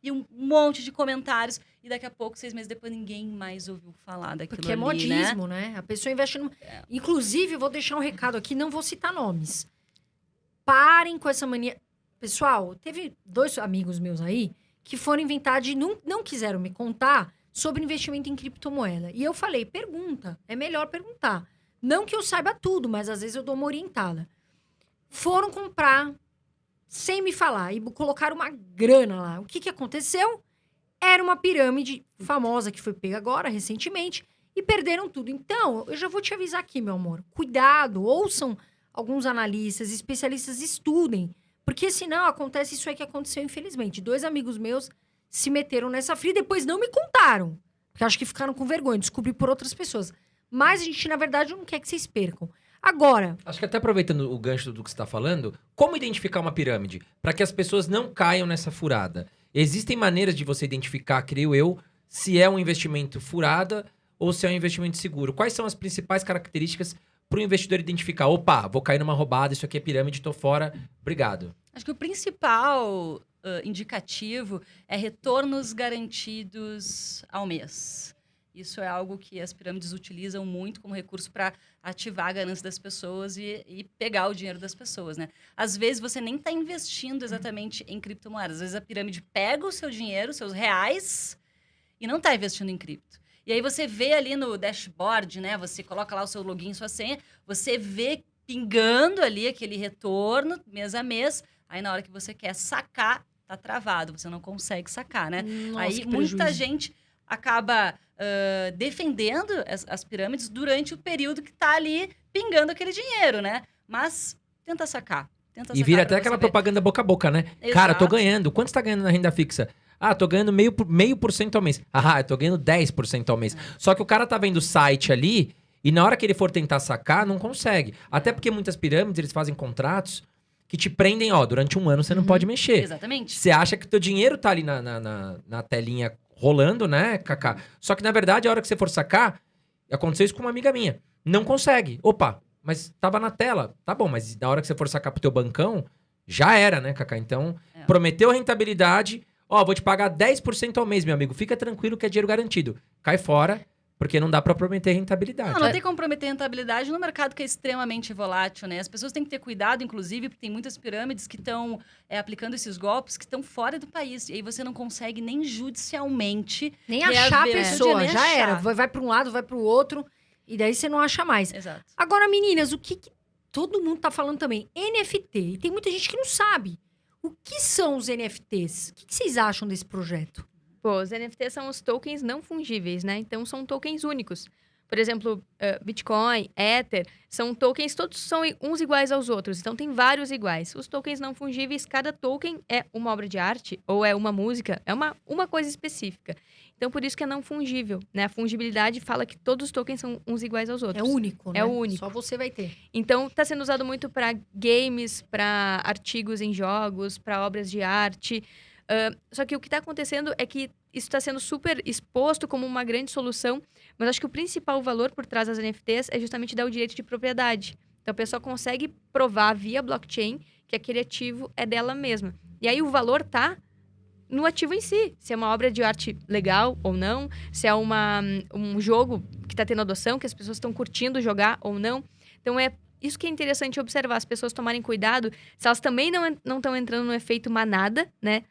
e um monte de comentários, e daqui a pouco, 6 meses depois, ninguém mais ouviu falar daquilo Porque é ali, modismo, né? A pessoa investe no... Inclusive, vou deixar um recado aqui, não vou citar nomes. Parem com essa mania... Pessoal, teve 2 amigos meus aí que foram inventar de... Não quiseram me contar sobre investimento em criptomoeda. E eu falei, pergunta. É melhor perguntar. Não que eu saiba tudo, mas às vezes eu dou uma orientada. Foram comprar sem me falar e colocaram uma grana lá. O que aconteceu? Era uma pirâmide famosa que foi pega agora, recentemente, e perderam tudo. Então, eu já vou te avisar aqui, meu amor. Cuidado, ouçam alguns analistas, especialistas, estudem. Porque senão acontece isso aí que aconteceu, infelizmente. 2 amigos meus se meteram nessa fria e depois não me contaram. Porque acho que ficaram com vergonha, descobri por outras pessoas. Mas a gente, na verdade, não quer que vocês percam. Agora... Acho que até aproveitando o gancho do que você está falando, como identificar uma pirâmide? Para que as pessoas não caiam nessa furada. Existem maneiras de você identificar, creio eu, se é um investimento furada ou se é um investimento seguro. Quais são as principais características para o investidor identificar? Opa, vou cair numa roubada, isso aqui é pirâmide, tô fora, obrigado. Acho que o principal indicativo é retornos garantidos ao mês. Isso é algo que as pirâmides utilizam muito como recurso para ativar a ganância das pessoas e pegar o dinheiro das pessoas, né? Às vezes você nem está investindo exatamente em criptomoedas. Às vezes a pirâmide pega o seu dinheiro, seus reais, e não está investindo em cripto. E aí você vê ali no dashboard, né? Você coloca lá o seu login, sua senha, você vê pingando ali aquele retorno mês a mês. Aí na hora que você quer sacar, tá travado, você não consegue sacar, né? Nossa, Aí que muita prejuízo. gente acaba defendendo as pirâmides durante o período que tá ali pingando aquele dinheiro, né? Mas tenta sacar. E vira até pra aquela você ver. propaganda boca a boca, né? Exato. Cara, tô ganhando. Quanto você tá ganhando na renda fixa? Ah, tô ganhando meio por cento ao mês. Ah, eu tô ganhando 10% ao mês. Só que o cara tá vendo o site ali e na hora que ele for tentar sacar, não consegue. Até porque muitas pirâmides, eles fazem contratos que te prendem, ó, durante 1 ano você não pode mexer. Exatamente. Você acha que teu dinheiro tá ali na telinha rolando, né, Cacá? Só que, na verdade, a hora que você for sacar, aconteceu isso com uma amiga minha. Não consegue. Opa, mas tava na tela. Tá bom, mas na hora que você for sacar pro teu bancão, já era, né, Cacá? Então, prometeu rentabilidade. Ó, vou te pagar 10% ao mês, meu amigo. Fica tranquilo que é dinheiro garantido. Cai fora, porque não dá pra prometer rentabilidade. Não tem como prometer rentabilidade no mercado que é extremamente volátil, né? As pessoas têm que ter cuidado, inclusive, porque tem muitas pirâmides que estão aplicando esses golpes que estão fora do país. E aí você não consegue nem judicialmente Nem achar a reaver, pessoa, nem já achar. era. Vai para um lado, vai para o outro, e daí você não acha mais. Exato. Agora, meninas, o que todo mundo tá falando também? NFT. E tem muita gente que não sabe. O que são os NFTs? O que vocês acham desse projeto? Pô, os NFTs são os tokens não fungíveis, né? Então, são tokens únicos. Por exemplo, Bitcoin, Ether, são tokens, todos são uns iguais aos outros. Então, tem vários iguais. Os tokens não fungíveis, cada token é uma obra de arte ou é uma música, é uma coisa específica. Então, por isso que é não fungível, né? A fungibilidade fala que todos os tokens são uns iguais aos outros. É único, né? É único. Só você vai ter. Então, está sendo usado muito para games, para artigos em jogos, para obras de arte. Só que o que está acontecendo é que isso está sendo super exposto como uma grande solução, mas acho que o principal valor por trás das NFTs é justamente dar o direito de propriedade. Então, a pessoa consegue provar via blockchain que aquele ativo é dela mesma. E aí, o valor tá no ativo em si. Se é uma obra de arte legal ou não, se é um jogo que está tendo adoção, que as pessoas estão curtindo jogar ou não. Então, é isso que é interessante observar, as pessoas tomarem cuidado, se elas também não estão entrando no efeito manada, né?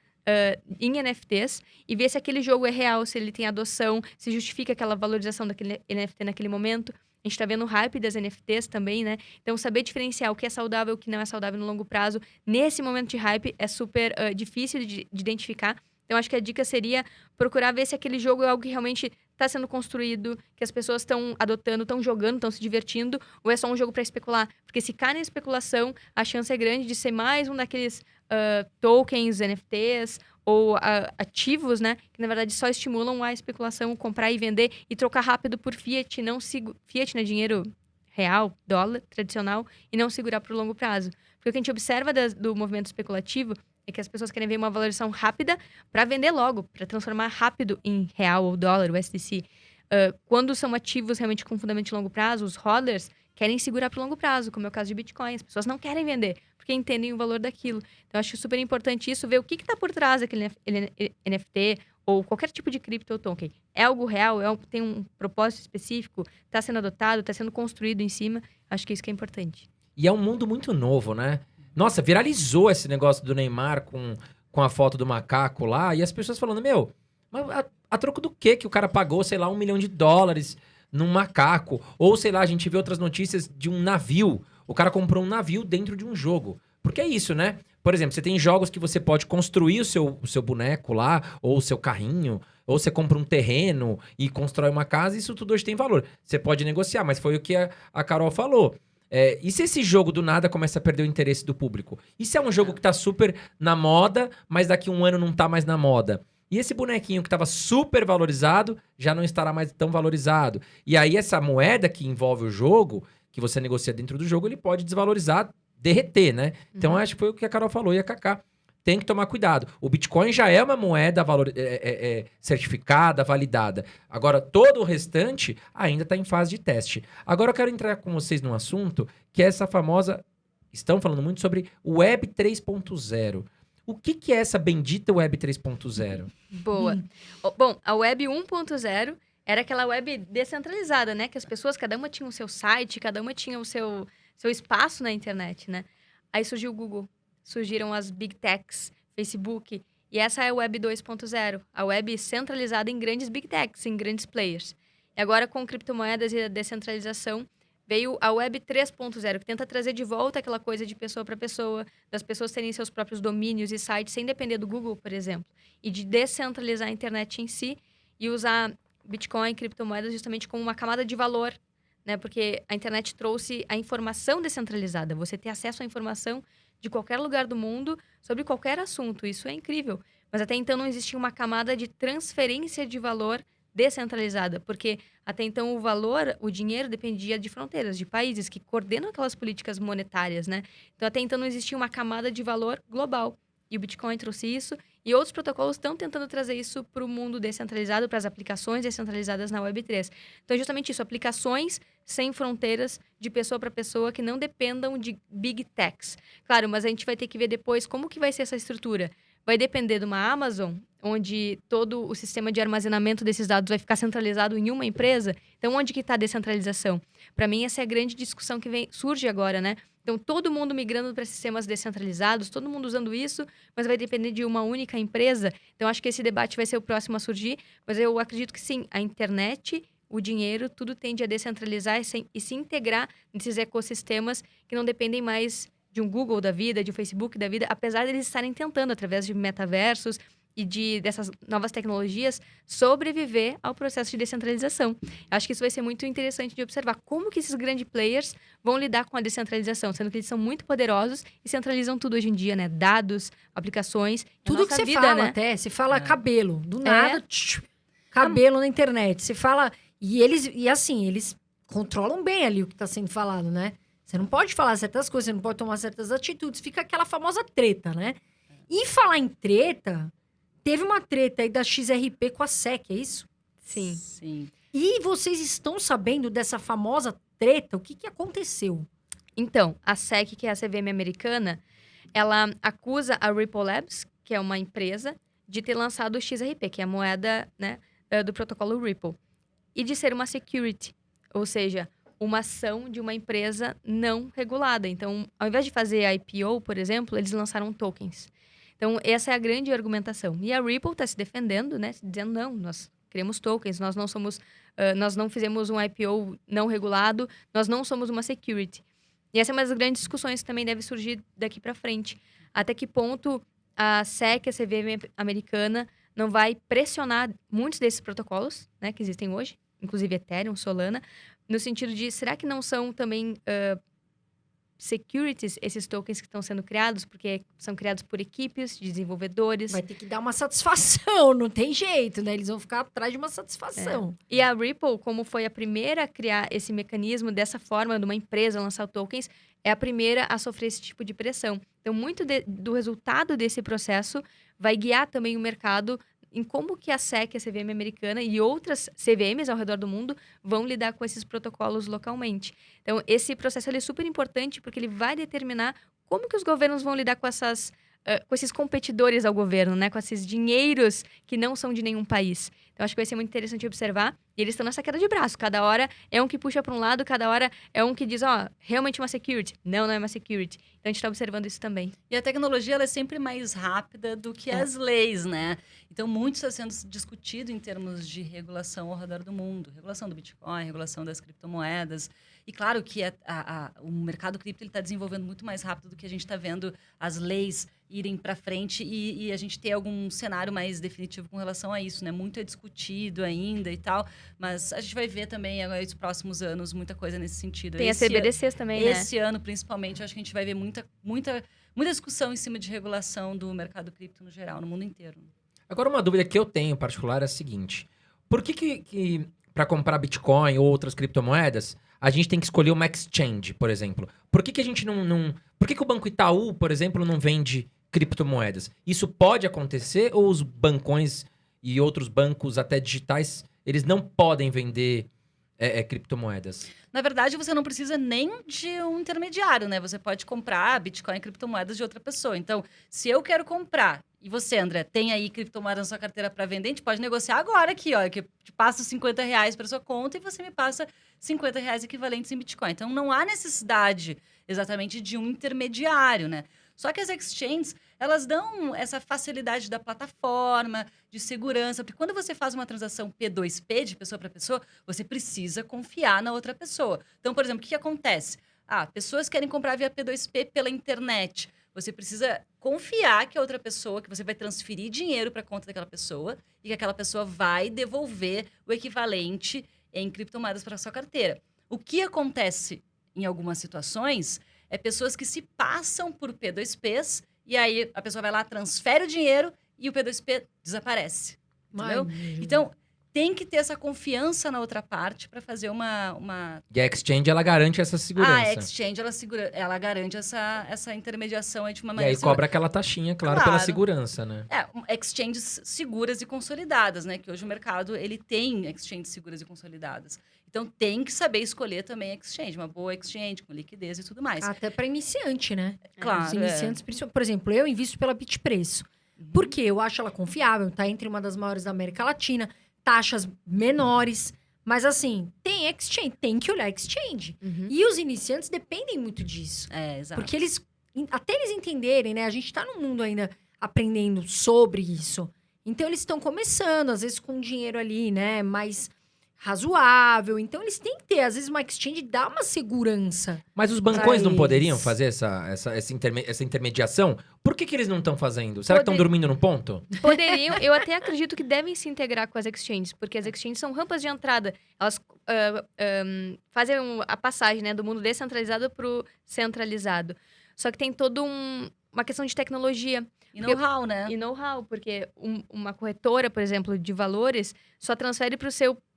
Em NFTs, e ver se aquele jogo é real, se ele tem adoção, se justifica aquela valorização daquele NFT naquele momento. A gente está vendo o hype das NFTs também, né? Então, saber diferenciar o que é saudável e o que não é saudável no longo prazo, nesse momento de hype, é super difícil de identificar. Então, acho que a dica seria procurar ver se aquele jogo é algo que realmente está sendo construído, que as pessoas estão adotando, estão jogando, estão se divertindo, ou é só um jogo para especular. Porque se cai na especulação, a chance é grande de ser mais um daqueles tokens, NFTs ou ativos, né? Que, na verdade, só estimulam a especulação, comprar e vender e trocar rápido por fiat, fiat, né? Dinheiro real, dólar, tradicional, e não segurar para o longo prazo. Porque o que a gente observa do movimento especulativo é que as pessoas querem ver uma valorização rápida para vender logo, para transformar rápido em real ou dólar, USDC. Quando são ativos realmente com fundamento de longo prazo, os hodlers querem segurar para o longo prazo, como é o caso de Bitcoin. As pessoas não querem vender, porque entendem o valor daquilo. Então, acho super importante isso, ver o que está por trás daquele NFT ou qualquer tipo de cripto token. É algo real? Tem um propósito específico? Está sendo adotado? Está sendo construído em cima? Acho que isso que é importante. E é um mundo muito novo, né? Nossa, viralizou esse negócio do Neymar com a foto do macaco lá, e as pessoas falando, meu, mas a troco do quê que o cara pagou, sei lá, $1 milhão num macaco? Ou, sei lá, a gente vê outras notícias de um navio. O cara comprou um navio dentro de um jogo. Porque é isso, né? Por exemplo, você tem jogos que você pode construir o seu boneco lá, ou o seu carrinho, ou você compra um terreno e constrói uma casa, isso tudo hoje tem valor. Você pode negociar, mas foi o que a Carol falou. E se esse jogo do nada começa a perder o interesse do público? E se é um jogo que tá super na moda, mas daqui a um ano não tá mais na moda? E esse bonequinho que estava super valorizado já não estará mais tão valorizado. E aí essa moeda que envolve o jogo, que você negocia dentro do jogo, ele pode desvalorizar, derreter, né? Então acho que foi o que a Carol falou e a Cacá. Tem que tomar cuidado. O Bitcoin já é uma moeda certificada, validada. Agora, todo o restante ainda está em fase de teste. Agora eu quero entrar com vocês num assunto que é essa famosa... Estão falando muito sobre Web 3.0. O que é essa bendita Web 3.0? Boa. Bom, a Web 1.0 era aquela web descentralizada, né? Que as pessoas, cada uma tinha o seu site, cada uma tinha o seu espaço na internet, né? Aí surgiu o Google, surgiram as Big Techs, Facebook, e essa é a Web 2.0, a web centralizada em grandes Big Techs, em grandes players. E agora, com criptomoedas e a descentralização, veio a Web 3.0, que tenta trazer de volta aquela coisa de pessoa para pessoa, das pessoas terem seus próprios domínios e sites sem depender do Google, por exemplo, e de descentralizar a internet em si e usar Bitcoin e criptomoedas justamente como uma camada de valor, né? Porque a internet trouxe a informação descentralizada, você ter acesso à informação de qualquer lugar do mundo sobre qualquer assunto, isso é incrível. Mas até então não existia uma camada de transferência de valor descentralizada, porque até então o valor, o dinheiro dependia de fronteiras, de países que coordenam aquelas políticas monetárias, né? Então até então não existia uma camada de valor global. E o Bitcoin trouxe isso, e outros protocolos estão tentando trazer isso para o mundo descentralizado, para as aplicações descentralizadas na Web3. Então é justamente isso, aplicações sem fronteiras, de pessoa para pessoa, que não dependam de Big Techs. Claro, mas a gente vai ter que ver depois como que vai ser essa estrutura. Vai depender de uma Amazon, onde todo o sistema de armazenamento desses dados vai ficar centralizado em uma empresa. Então, onde que está a descentralização? Para mim, essa é a grande discussão que surge agora, né? Então, todo mundo migrando para sistemas descentralizados, todo mundo usando isso, mas vai depender de uma única empresa. Então, acho que esse debate vai ser o próximo a surgir, mas eu acredito que sim, a internet, o dinheiro, tudo tende a descentralizar e se integrar nesses ecossistemas que não dependem mais de um Google da vida, de um Facebook da vida, apesar de eles estarem tentando, através de metaversos e dessas novas tecnologias sobreviver ao processo de descentralização. Eu acho que isso vai ser muito interessante de observar como que esses grandes players vão lidar com a descentralização, sendo que eles são muito poderosos e centralizam tudo hoje em dia, né? Dados, aplicações, Tudo que você fala até. Você fala cabelo. Do nada, cabelo na internet. Você fala... E assim, eles controlam bem ali o que está sendo falado, né? Você não pode falar certas coisas, você não pode tomar certas atitudes. Fica aquela famosa treta, né? E falar em treta... Teve uma treta aí da XRP com a SEC, é isso? Sim. E vocês estão sabendo dessa famosa treta? O que aconteceu? Então, a SEC, que é a CVM americana, ela acusa a Ripple Labs, que é uma empresa, de ter lançado o XRP, que é a moeda, né, do protocolo Ripple, e de ser uma security, ou seja, uma ação de uma empresa não regulada. Então, ao invés de fazer a IPO, por exemplo, eles lançaram tokens. Então, essa é a grande argumentação. E a Ripple está se defendendo, né? Dizendo, não, nós criamos tokens, nós não somos... nós não fizemos um IPO não regulado, nós não somos uma security. E essa é uma das grandes discussões que também deve surgir daqui para frente. Até que ponto a SEC, a CVM americana, não vai pressionar muitos desses protocolos, né? Que existem hoje, inclusive Ethereum, Solana, no sentido de, será que não são também... securities, esses tokens que estão sendo criados, porque são criados por equipes de desenvolvedores. Vai ter que dar uma satisfação, não tem jeito, né? Eles vão ficar atrás de uma satisfação. E a Ripple, como foi a primeira a criar esse mecanismo dessa forma, de uma empresa lançar tokens, é a primeira a sofrer esse tipo de pressão. Então, muito do resultado desse processo vai guiar também o mercado em como que a SEC, a CVM americana e outras CVMs ao redor do mundo vão lidar com esses protocolos localmente. Então, esse processo ele é super importante porque ele vai determinar como que os governos vão lidar com esses competidores ao governo, né? Com esses dinheiros que não são de nenhum país. Então, acho que vai ser muito interessante observar. E eles estão nessa queda de braço. Cada hora é um que puxa para um lado, cada hora é um que diz, realmente uma security. Não é uma security. Então, a gente está observando isso também. E a tecnologia, ela é sempre mais rápida do que as leis, né? Então, muito está sendo discutido em termos de regulação ao redor do mundo. Regulação do Bitcoin, regulação das criptomoedas. E claro que o mercado cripto está desenvolvendo muito mais rápido do que a gente está vendo as leis irem para frente e a gente ter algum cenário mais definitivo com relação a isso, né? Muito é discutido ainda e tal, mas a gente vai ver também nos próximos anos muita coisa nesse sentido. Tem as CBDCs também, né? Esse ano, principalmente, eu acho que a gente vai ver muita discussão em cima de regulação do mercado cripto no geral, no mundo inteiro. Agora, uma dúvida que eu tenho em particular é a seguinte. Por que para comprar Bitcoin ou outras criptomoedas, a gente tem que escolher uma exchange, por exemplo? Por que a gente não... Por que o Banco Itaú, por exemplo, não vende criptomoedas? Isso pode acontecer ou os bancões e outros bancos, até digitais, eles não podem vender criptomoedas? Na verdade, você não precisa nem de um intermediário, né? Você pode comprar Bitcoin e criptomoedas de outra pessoa. Então, se eu quero comprar, e você, André, tem aí criptomoeda na sua carteira para vender, a gente pode negociar agora aqui, ó, que eu te passo R$50 para sua conta e você me passa R$50 equivalentes em Bitcoin. Então, não há necessidade exatamente de um intermediário, né? Só que as exchanges, elas dão essa facilidade da plataforma, de segurança, porque quando você faz uma transação P2P, de pessoa para pessoa, você precisa confiar na outra pessoa. Então, por exemplo, o que acontece? Pessoas querem comprar via P2P pela internet. Você precisa confiar que a outra pessoa, que você vai transferir dinheiro para a conta daquela pessoa e que aquela pessoa vai devolver o equivalente em criptomoedas para a sua carteira. O que acontece em algumas situações é pessoas que se passam por P2Ps e aí a pessoa vai lá, transfere o dinheiro e o P2P desaparece. Entendeu? Então, tem que ter essa confiança na outra parte para fazer uma... E a exchange, ela garante essa segurança. A exchange, ela garante essa intermediação aí de uma E maneira... aí cobra aquela taxinha, claro, pela segurança, né? Exchanges seguras e consolidadas, né? Que hoje o mercado, ele tem exchanges seguras e consolidadas. Então, tem que saber escolher também exchange, uma boa exchange, com liquidez e tudo mais. Até para iniciante, né? Claro. Os iniciantes, por exemplo, eu invisto pela Bitpreço. Porque eu acho ela confiável, tá entre uma das maiores da América Latina, taxas menores. Mas assim, tem exchange, tem que olhar exchange. E os iniciantes dependem muito disso. Exato. Porque até eles entenderem, né? A gente tá no mundo ainda aprendendo sobre isso. Então, eles estão começando, às vezes com dinheiro ali, né? Mais razoável. Então, eles têm que ter, às vezes, uma exchange dá uma segurança. Mas os bancões não Mas- poderiam fazer essa intermediação? Por que eles não estão fazendo? Será que estão Poder- dormindo no ponto? Poderiam, eu até acredito que devem se integrar com as exchanges, porque as exchanges são rampas de entrada. Elas fazem a passagem, né, do mundo descentralizado para o centralizado. Só que tem toda uma questão de tecnologia E know-how, né? e know-how, porque uma corretora, por exemplo, de valores, só transfere para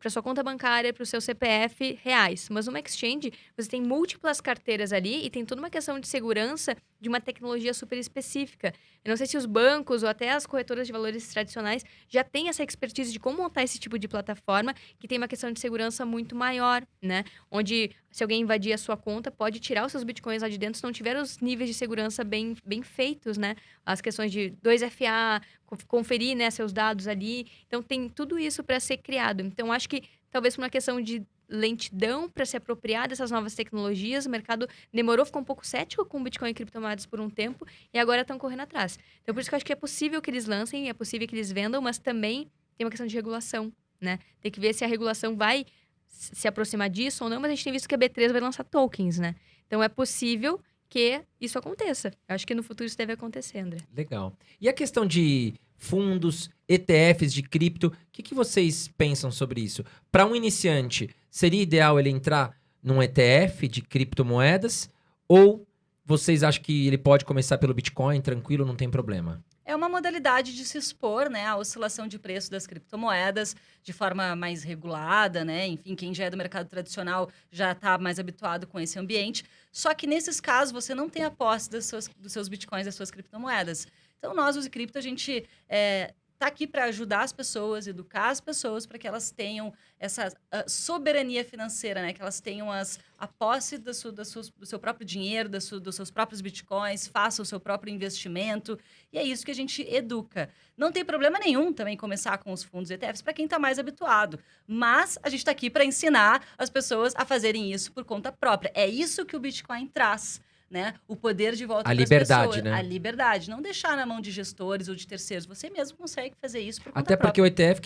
sua conta bancária, para o seu CPF reais. Mas numa exchange, você tem múltiplas carteiras ali e tem toda uma questão de segurança de uma tecnologia super específica. Eu não sei se os bancos ou até as corretoras de valores tradicionais já têm essa expertise de como montar esse tipo de plataforma que tem uma questão de segurança muito maior, né? Onde, se alguém invadir a sua conta, pode tirar os seus bitcoins lá de dentro se não tiver os níveis de segurança bem feitos, né? As questões de 2FA, conferir, né, seus dados ali. Então, tem tudo isso para ser criado. Então, acho que talvez por uma questão de lentidão para se apropriar dessas novas tecnologias, o mercado demorou, ficou um pouco cético com Bitcoin e criptomoedas por um tempo e agora estão correndo atrás. Então, por isso que eu acho que é possível que eles lancem, é possível que eles vendam, mas também tem uma questão de regulação, né? Tem que ver se a regulação vai se aproximar disso ou não, mas a gente tem visto que a B3 vai lançar tokens, né? Então, é possível que isso aconteça. Eu acho que no futuro isso deve acontecer, André. Legal. E a questão de fundos, ETFs de cripto, o que vocês pensam sobre isso? Para um iniciante, seria ideal ele entrar num ETF de criptomoedas? Ou vocês acham que ele pode começar pelo Bitcoin, tranquilo, não tem problema? É uma modalidade de se expor, né, à oscilação de preço das criptomoedas de forma mais regulada, né? Enfim, quem já é do mercado tradicional já está mais habituado com esse ambiente. Só que nesses casos você não tem a posse dos seus bitcoins, das suas criptomoedas. Então, nós, os Cripto, a gente está aqui para ajudar as pessoas, educar as pessoas para que elas tenham essa soberania financeira, né? Que elas tenham a posse do seu próprio dinheiro, dos seus próprios bitcoins, façam o seu próprio investimento. E é isso que a gente educa. Não tem problema nenhum também começar com os fundos ETFs para quem está mais habituado. Mas a gente está aqui para ensinar as pessoas a fazerem isso por conta própria. É isso que o Bitcoin traz. Né? O poder de volta A pras liberdade, pessoas. né? A liberdade. Não deixar na mão de gestores ou de terceiros. Você mesmo consegue fazer isso por conta Até porque própria. o ETF,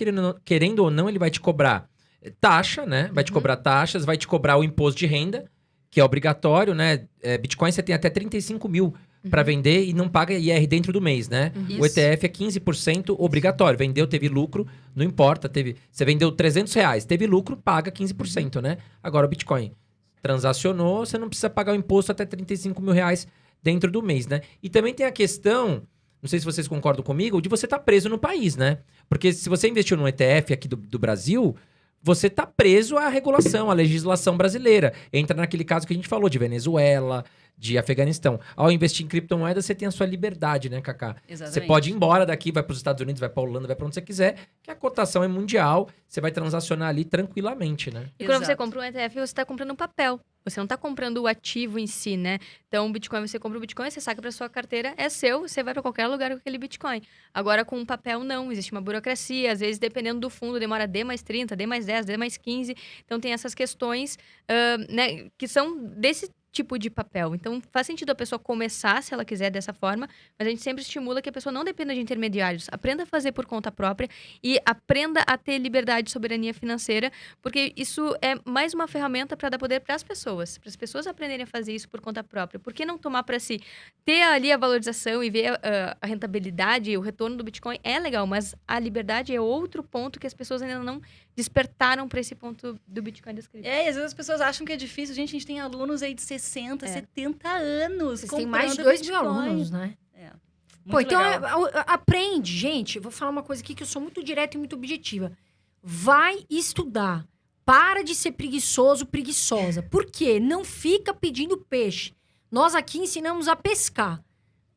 querendo ou não, ele vai te cobrar taxa, né? Vai te cobrar taxas, vai te cobrar o imposto de renda, que é obrigatório, né? Bitcoin você tem até 35 mil para vender e não paga IR dentro do mês, né? O Isso. ETF é 15% obrigatório. Vendeu, teve lucro, não importa. Você vendeu R$300, teve lucro, paga 15%, né? Agora o Bitcoin transacionou, você não precisa pagar o imposto até 35 mil reais dentro do mês, né? E também tem a questão, não sei se vocês concordam comigo, de você estar preso no país, né? Porque se você investiu num ETF aqui do Brasil, você está preso à regulação, à legislação brasileira. Entra naquele caso que a gente falou de Venezuela, de Afeganistão. Ao investir em criptomoedas, você tem a sua liberdade, né, Cacá? Exatamente. Você pode ir embora daqui, vai para os Estados Unidos, vai para a Holanda, vai para onde você quiser, que a cotação é mundial, você vai transacionar ali tranquilamente, né? E quando você Exato. compra um ETF, você está comprando um papel. Você não está comprando o ativo em si, né? Então, o Bitcoin, você compra o Bitcoin, você saca para sua carteira, é seu, você vai para qualquer lugar com aquele Bitcoin. Agora, com um papel, não. Existe uma burocracia. Às vezes, dependendo do fundo, demora D mais 30, D mais 10, D mais 15. Então, tem essas questões, né, que são desse tipo de papel. Então, faz sentido a pessoa começar, se ela quiser, dessa forma, mas a gente sempre estimula que a pessoa não dependa de intermediários. Aprenda a fazer por conta própria e aprenda a ter liberdade e soberania financeira, porque isso é mais uma ferramenta para dar poder para as pessoas aprenderem a fazer isso por conta própria. Por que não tomar para si? Ter ali a valorização e ver a rentabilidade, o retorno do Bitcoin é legal, mas a liberdade é outro ponto que as pessoas ainda não despertaram para esse ponto do Bitcoin e das criptos. E às vezes as pessoas acham que é difícil. Gente, a gente tem alunos aí de 60, 70 anos. Vocês têm mais de comprando 2 mil Bitcoin. alunos, né? É. Pô, Muito então legal. aprende, gente. Eu vou falar uma coisa aqui que eu sou muito direta e muito objetiva. Vai estudar. Para de ser preguiçoso, preguiçosa. Por quê? Não fica pedindo peixe. Nós aqui ensinamos a pescar.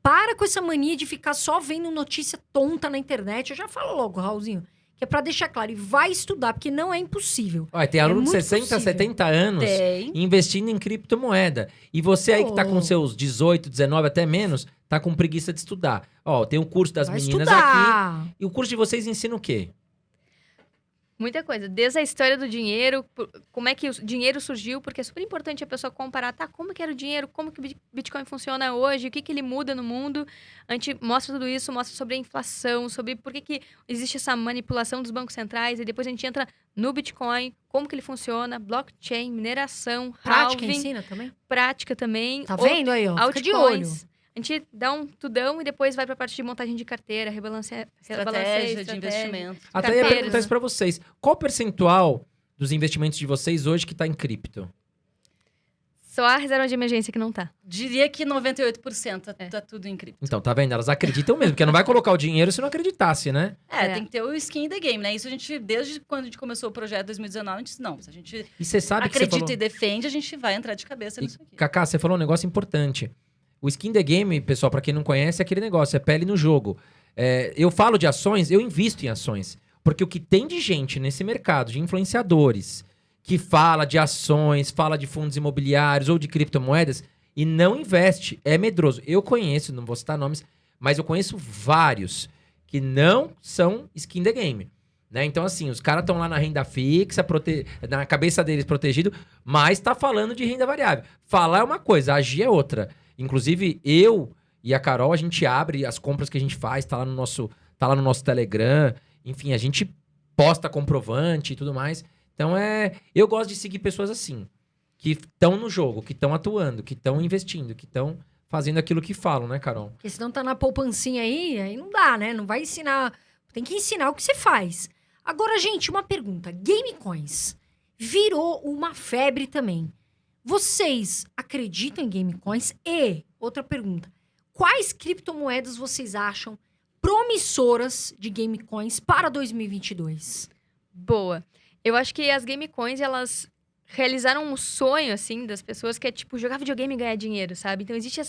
Para com essa mania de ficar só vendo notícia tonta na internet. Eu já falo logo, Raulzinho, que é pra deixar claro. E vai estudar, porque não é impossível. Olha, tem aluno de muito 60, possível. 70 anos Tem. investindo em criptomoeda. E você aí que tá com Oh. seus 18, 19, até menos, tá com preguiça de estudar. Ó, tem um curso das Vai meninas aqui. estudar. E o curso de vocês ensina o quê? Muita coisa. Desde a história do dinheiro, como é que o dinheiro surgiu, porque é super importante a pessoa comparar, tá, como que era o dinheiro, como que o Bitcoin funciona hoje, o que que ele muda no mundo. A gente mostra tudo isso, mostra sobre a inflação, sobre por que que existe essa manipulação dos bancos centrais, e depois a gente entra no Bitcoin, como que ele funciona, blockchain, mineração, Prática halving, ensina também? prática também. Tá vendo aí, ó? Fica de olho. Altcoins. A gente dá um tudão e depois vai pra parte de montagem de carteira, Estratégia de investimento. Até ia Carteiras. perguntar isso pra vocês. Qual o percentual dos investimentos de vocês hoje que tá em cripto? Só a reserva de emergência que não tá. Diria que 98% tá tudo em cripto. Então, tá vendo? Elas acreditam mesmo, porque não vai colocar o dinheiro se não acreditasse, né? É. Tem que ter o skin in the game, né? Isso a gente, desde quando a gente começou o projeto em 2019, a gente disse, não, se a gente E você sabe que você acredita falou... e defende, a gente vai entrar de cabeça nisso aqui. Cacá, você falou um negócio importante. O skin the game, pessoal, pra quem não conhece, é aquele negócio, é pele no jogo. Eu falo de ações, eu invisto em ações. Porque o que tem de gente nesse mercado, de influenciadores, que fala de ações, fala de fundos imobiliários ou de criptomoedas e não investe, é medroso. Eu conheço, não vou citar nomes, mas eu conheço vários que não são skin the game. Né? Então, assim, os caras estão lá na renda fixa, na cabeça deles protegido, mas tá falando de renda variável. Falar é uma coisa, agir é outra. Inclusive, eu e a Carol, a gente abre as compras que a gente faz, tá lá no nosso Telegram. Enfim, a gente posta comprovante e tudo mais. Então, eu gosto de seguir pessoas assim, que estão no jogo, que estão atuando, que estão investindo, que estão fazendo aquilo que falam, né, Carol? Porque senão tá na poupancinha aí não dá, né? Não vai ensinar. Tem que ensinar o que você faz. Agora, gente, uma pergunta. Gamecoins virou uma febre também. Vocês acreditam em gamecoins? E, outra pergunta, quais criptomoedas vocês acham promissoras de gamecoins para 2022? Boa. Eu acho que as gamecoins, elas realizaram um sonho, assim, das pessoas, que é, tipo, jogar videogame e ganhar dinheiro, sabe? Então, existe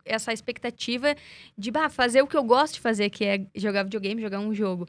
essa expectativa de, fazer o que eu gosto de fazer, que é jogar videogame, jogar um jogo.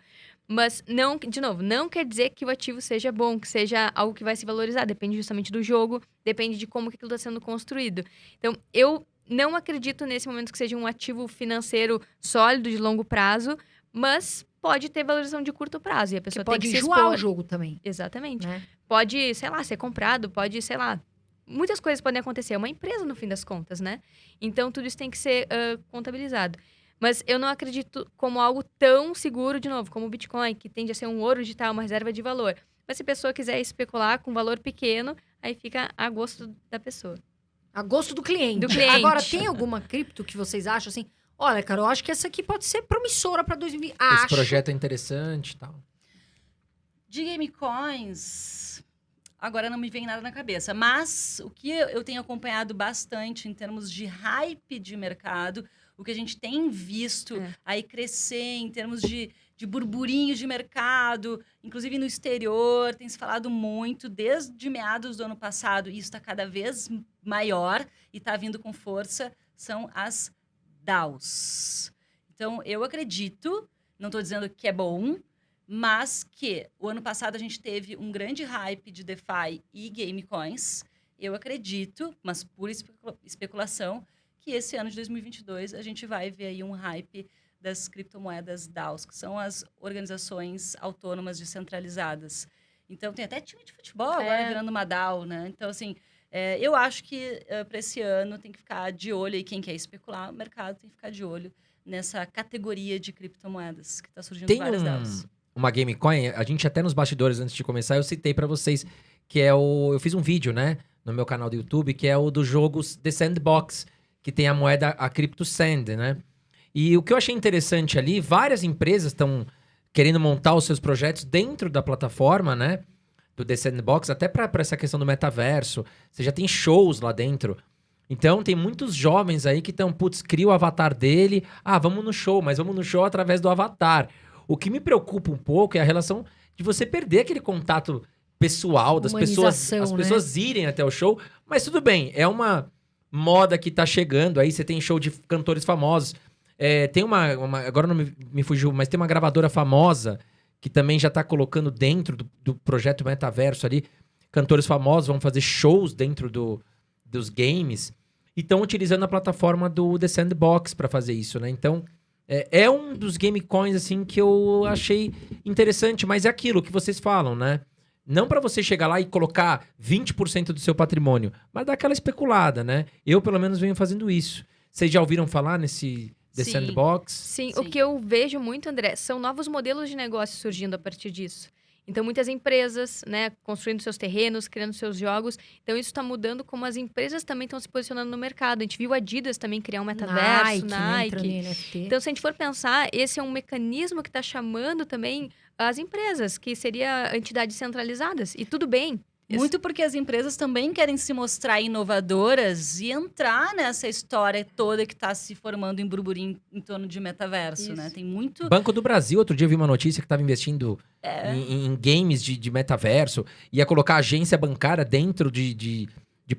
Mas, não, de novo, não quer dizer que o ativo seja bom, que seja algo que vai se valorizar. Depende justamente do jogo, depende de como que aquilo está sendo construído. Então, eu não acredito nesse momento que seja um ativo financeiro sólido, de longo prazo, mas pode ter valorização de curto prazo. E a pessoa Pode tem que se enjoar expor. o jogo também, Exatamente. né? Pode, sei lá, ser comprado, pode, sei lá... Muitas coisas podem acontecer. É uma empresa, no fim das contas, né? Então, tudo isso tem que ser contabilizado. Mas eu não acredito como algo tão seguro, de novo, como o Bitcoin, que tende a ser um ouro digital, uma reserva de valor. Mas se a pessoa quiser especular com valor pequeno, aí fica a gosto da pessoa. A gosto do cliente. Do cliente. Agora, tem alguma cripto que vocês acham assim? Olha, Carol, acho que essa aqui pode ser promissora para 2020. Esse projeto é interessante e tal. De gamecoins, agora não me vem nada na cabeça. Mas o que eu tenho acompanhado bastante em termos de hype de mercado, o que a gente tem visto aí crescer em termos de burburinhos de mercado, inclusive no exterior, tem se falado muito desde meados do ano passado, e isso está cada vez maior e está vindo com força, são as DAOs. Então, eu acredito, não estou dizendo que é bom, mas que o ano passado a gente teve um grande hype de DeFi e gamecoins. Eu acredito, mas por especulação, que esse ano de 2022 a gente vai ver aí um hype das criptomoedas DAOs, que são as organizações autônomas descentralizadas. Então, tem até time de futebol agora virando uma DAO, né? Então, assim, eu acho que para esse ano tem que ficar de olho, e quem quer especular, o mercado tem que ficar de olho nessa categoria de criptomoedas que está surgindo várias DAOs. Uma Gamecoin, a gente até nos bastidores, antes de começar, eu citei para vocês que eu fiz um vídeo, né, no meu canal do YouTube, que é o dos jogos The Sandbox, que tem a moeda, a CryptoSand, né? E o que eu achei interessante ali, várias empresas estão querendo montar os seus projetos dentro da plataforma, né? Do The Sandbox, até para essa questão do metaverso. Você já tem shows lá dentro. Então, tem muitos jovens aí que estão, cria o avatar dele. Vamos no show, mas vamos no show através do avatar. O que me preocupa um pouco é a relação de você perder aquele contato pessoal das pessoas. As pessoas irem até o show. Mas tudo bem, é uma moda que tá chegando. Aí você tem show de cantores famosos. Tem agora não me fugiu, mas tem uma gravadora famosa que também já tá colocando dentro do projeto Metaverso ali. Cantores famosos vão fazer shows dentro dos games e estão utilizando a plataforma do The Sandbox para fazer isso, né? Então, É um dos game coins, assim, que eu achei interessante, mas é aquilo que vocês falam, né? Não para você chegar lá e colocar 20% do seu patrimônio, mas dar aquela especulada, né? Eu, pelo menos, venho fazendo isso. Vocês já ouviram falar nesse The Sim. Sandbox? Sim, Sim. o que eu vejo muito, André, são novos modelos de negócio surgindo a partir disso. Então, muitas empresas, né, construindo seus terrenos, criando seus jogos. Então, isso está mudando como as empresas também estão se posicionando no mercado. A gente viu a Adidas também criar um metaverso, né, entrando Nike. em NFT. Então, se a gente for pensar, esse é um mecanismo que está chamando também as empresas, que seria entidades centralizadas. E tudo bem. Muito porque as empresas também querem se mostrar inovadoras e entrar nessa história toda que está se formando em burburinho em torno de metaverso, né? Isso. Tem muito... Banco do Brasil, outro dia eu vi uma notícia que estava investindo em games de metaverso. Ia colocar agência bancária dentro de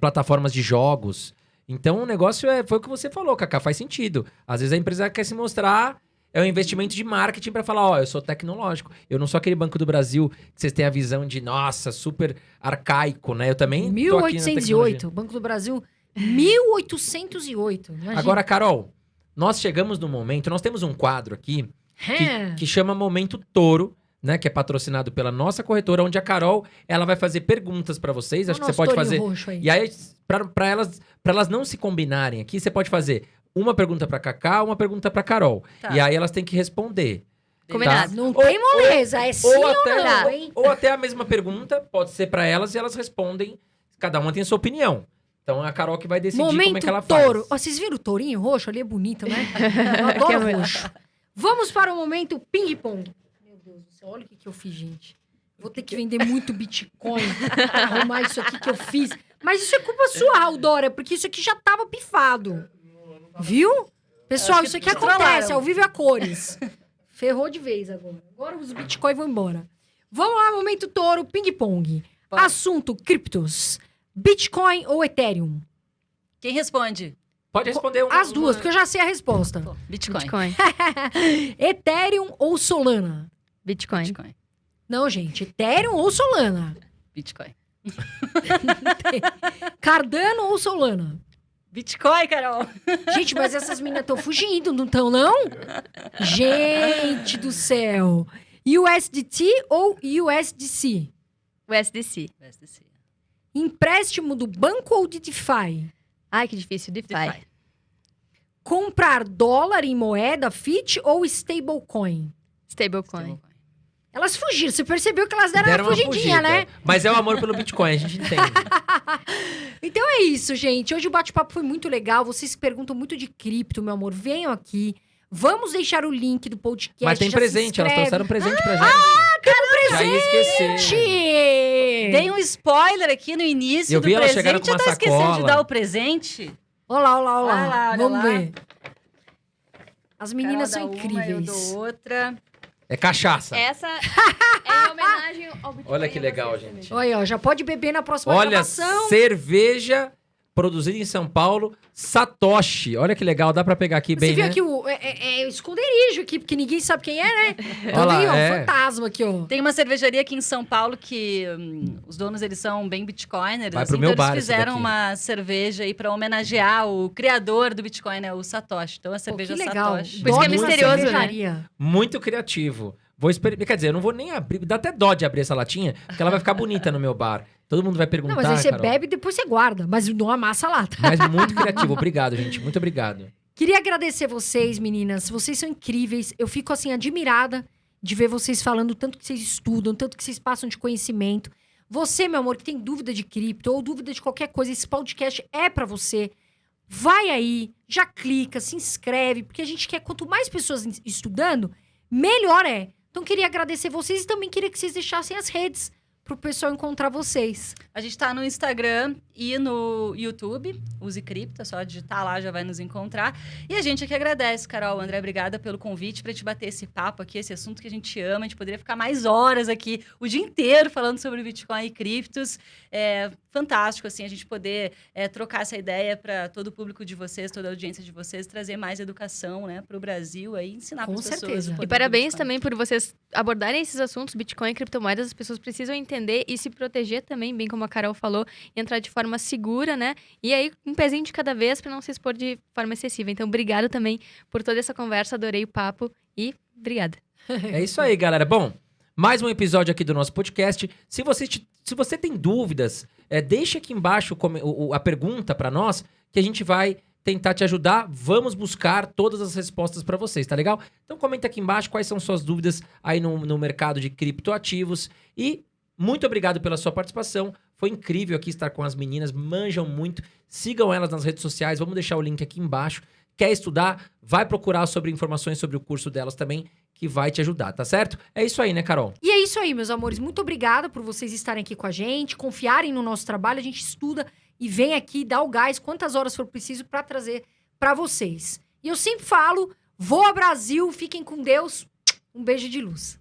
plataformas de jogos. Então, o negócio foi o que você falou, Cacá, faz sentido. Às vezes a empresa quer se mostrar... É um investimento de marketing para falar, eu sou tecnológico. Eu não sou aquele Banco do Brasil que vocês têm a visão de, nossa, super arcaico, né? Eu também tô aqui na 1808, Banco do Brasil, 1808. Imagina. Agora, Carol, nós chegamos no momento, nós temos um quadro aqui que chama Momento Touro, né? Que é patrocinado pela nossa corretora, onde a Carol, ela vai fazer perguntas para vocês. Acho que você pode fazer... Roxo aí. E aí, para elas não se combinarem aqui, você pode fazer uma pergunta para Cacá, uma pergunta para Carol. Tá. E aí elas têm que responder. Combinado. Não tem moleza, é sim ou até, não, hein? ou até a mesma pergunta, pode ser para elas e elas respondem. Cada uma tem a sua opinião. Então é a Carol que vai decidir como é Momento que ela touro. faz. Ó, vocês viram o tourinho roxo? Ali é bonito, né? Eu adoro roxo. Vamos para o momento ping-pong. Meu Deus do céu, olha o que eu fiz, gente. Vou ter que vender muito Bitcoin pra arrumar isso aqui que eu fiz. Mas isso é culpa sua, Raudora, porque isso aqui já tava pifado. Viu? Pessoal, isso aqui acontece, ao vivo e a cores. Ferrou de vez agora. Agora os Bitcoin vão embora. Vamos lá, momento touro, ping-pong. Bora. Assunto, criptos. Bitcoin ou Ethereum? Quem responde? Pode responder As duas, porque eu já sei a resposta. Pô, Bitcoin. Bitcoin. Ethereum ou Solana? Bitcoin. Bitcoin. Não, gente. Ethereum ou Solana? Bitcoin. Cardano ou Solana? Bitcoin, Carol. Gente, mas essas meninas estão fugindo, não estão, não? Gente do céu. USDT ou USDC? USDC. Empréstimo do banco ou de DeFi? Ai, que difícil. DeFi. Comprar dólar em moeda fiat ou stablecoin? Stablecoin. Elas fugiram. Você percebeu que elas deram Deram uma uma fugidinha, fugida. né? Mas é o amor pelo Bitcoin, a gente entende. Então é isso, gente. Hoje o bate-papo foi muito legal. Vocês perguntam muito de cripto, meu amor. Venham aqui. Vamos deixar o link do podcast. Mas tem já se presente, elas inscreve. trouxeram presente pra gente. Já ia esquecer. Gente! Dei um spoiler aqui no início Eu do vi ela presente. chegando com Já uma tá esquecendo sacola. de dar o presente? Olha lá, olha lá, olha lá. Olha lá, olha Vamos lá. ver. As meninas Carol são dá uma, eu incríveis. dou outra. É cachaça. Essa é em homenagem ao Bitcoin. Olha que a legal, vocês gente. também. Olha, ó, já pode beber na próxima Olha, gravação. cerveja produzida em São Paulo, Satoshi. Olha que legal, dá pra pegar aqui Você bem, viu né? aqui é esconderijo aqui, porque ninguém sabe quem é, né? Então Olha lá, vem, ó, é. fantasma aqui, ó. Tem uma cervejaria aqui em São Paulo que os donos eles são bem bitcoiners. Vai assim, pro meu então bar eles essa fizeram daqui. uma cerveja aí pra homenagear o criador do Bitcoin, né, o Satoshi. Então a Pô, cerveja que legal. Satoshi. Por isso que é Dono da misterioso, né? cervejaria. Muito criativo. Vou experimentar. Quer dizer, eu não vou nem abrir. Dá até dó de abrir essa latinha, porque ela vai ficar bonita no meu bar. Todo mundo vai perguntar, Não, mas aí você Carol. bebe e depois você guarda. Mas não amassa a lata. Mas muito criativo. Obrigado, gente. Muito obrigado. Queria agradecer vocês, meninas. Vocês são incríveis. Eu fico, assim, admirada de ver vocês falando tanto que vocês estudam, tanto que vocês passam de conhecimento. Você, meu amor, que tem dúvida de cripto ou dúvida de qualquer coisa, esse podcast é pra você. Vai aí, já clica, se inscreve, porque a gente quer, quanto mais pessoas estudando, melhor é. Então, queria agradecer vocês e também queria que vocês deixassem as redes pro pessoal encontrar vocês. A gente tá no Instagram e no YouTube, Use Cripto, é só digitar lá, já vai nos encontrar. E a gente aqui agradece, Carol, André, obrigada pelo convite pra gente bater esse papo aqui, esse assunto que a gente ama. A gente poderia ficar mais horas aqui, o dia inteiro, falando sobre Bitcoin e criptos. É fantástico, assim, a gente poder trocar essa ideia para todo o público de vocês, toda a audiência de vocês, trazer mais educação, né, pro Brasil aí, ensinar Com para as pessoas. certeza. o poder E do parabéns Bitcoin. também por vocês abordarem esses assuntos, Bitcoin e criptomoedas. As pessoas precisam entender entender e se proteger também, bem como a Carol falou, entrar de forma segura, né? E aí, um pezinho de cada vez para não se expor de forma excessiva. Então, obrigado também por toda essa conversa, adorei o papo e obrigada. É isso aí, galera. Bom, mais um episódio aqui do nosso podcast. Se você tem dúvidas, deixa aqui embaixo a pergunta para nós, que a gente vai tentar te ajudar. Vamos buscar todas as respostas para vocês, tá legal? Então comenta aqui embaixo quais são suas dúvidas aí no mercado de criptoativos. E muito obrigado pela sua participação. Foi incrível aqui estar com as meninas, manjam muito. Sigam elas nas redes sociais, vamos deixar o link aqui embaixo. Quer estudar? Vai procurar sobre informações sobre o curso delas também, que vai te ajudar, tá certo? É isso aí, né, Carol? E é isso aí, meus amores. Muito obrigada por vocês estarem aqui com a gente, confiarem no nosso trabalho. A gente estuda e vem aqui dar o gás quantas horas for preciso para trazer para vocês. E eu sempre falo, voa Brasil, fiquem com Deus. Um beijo de luz.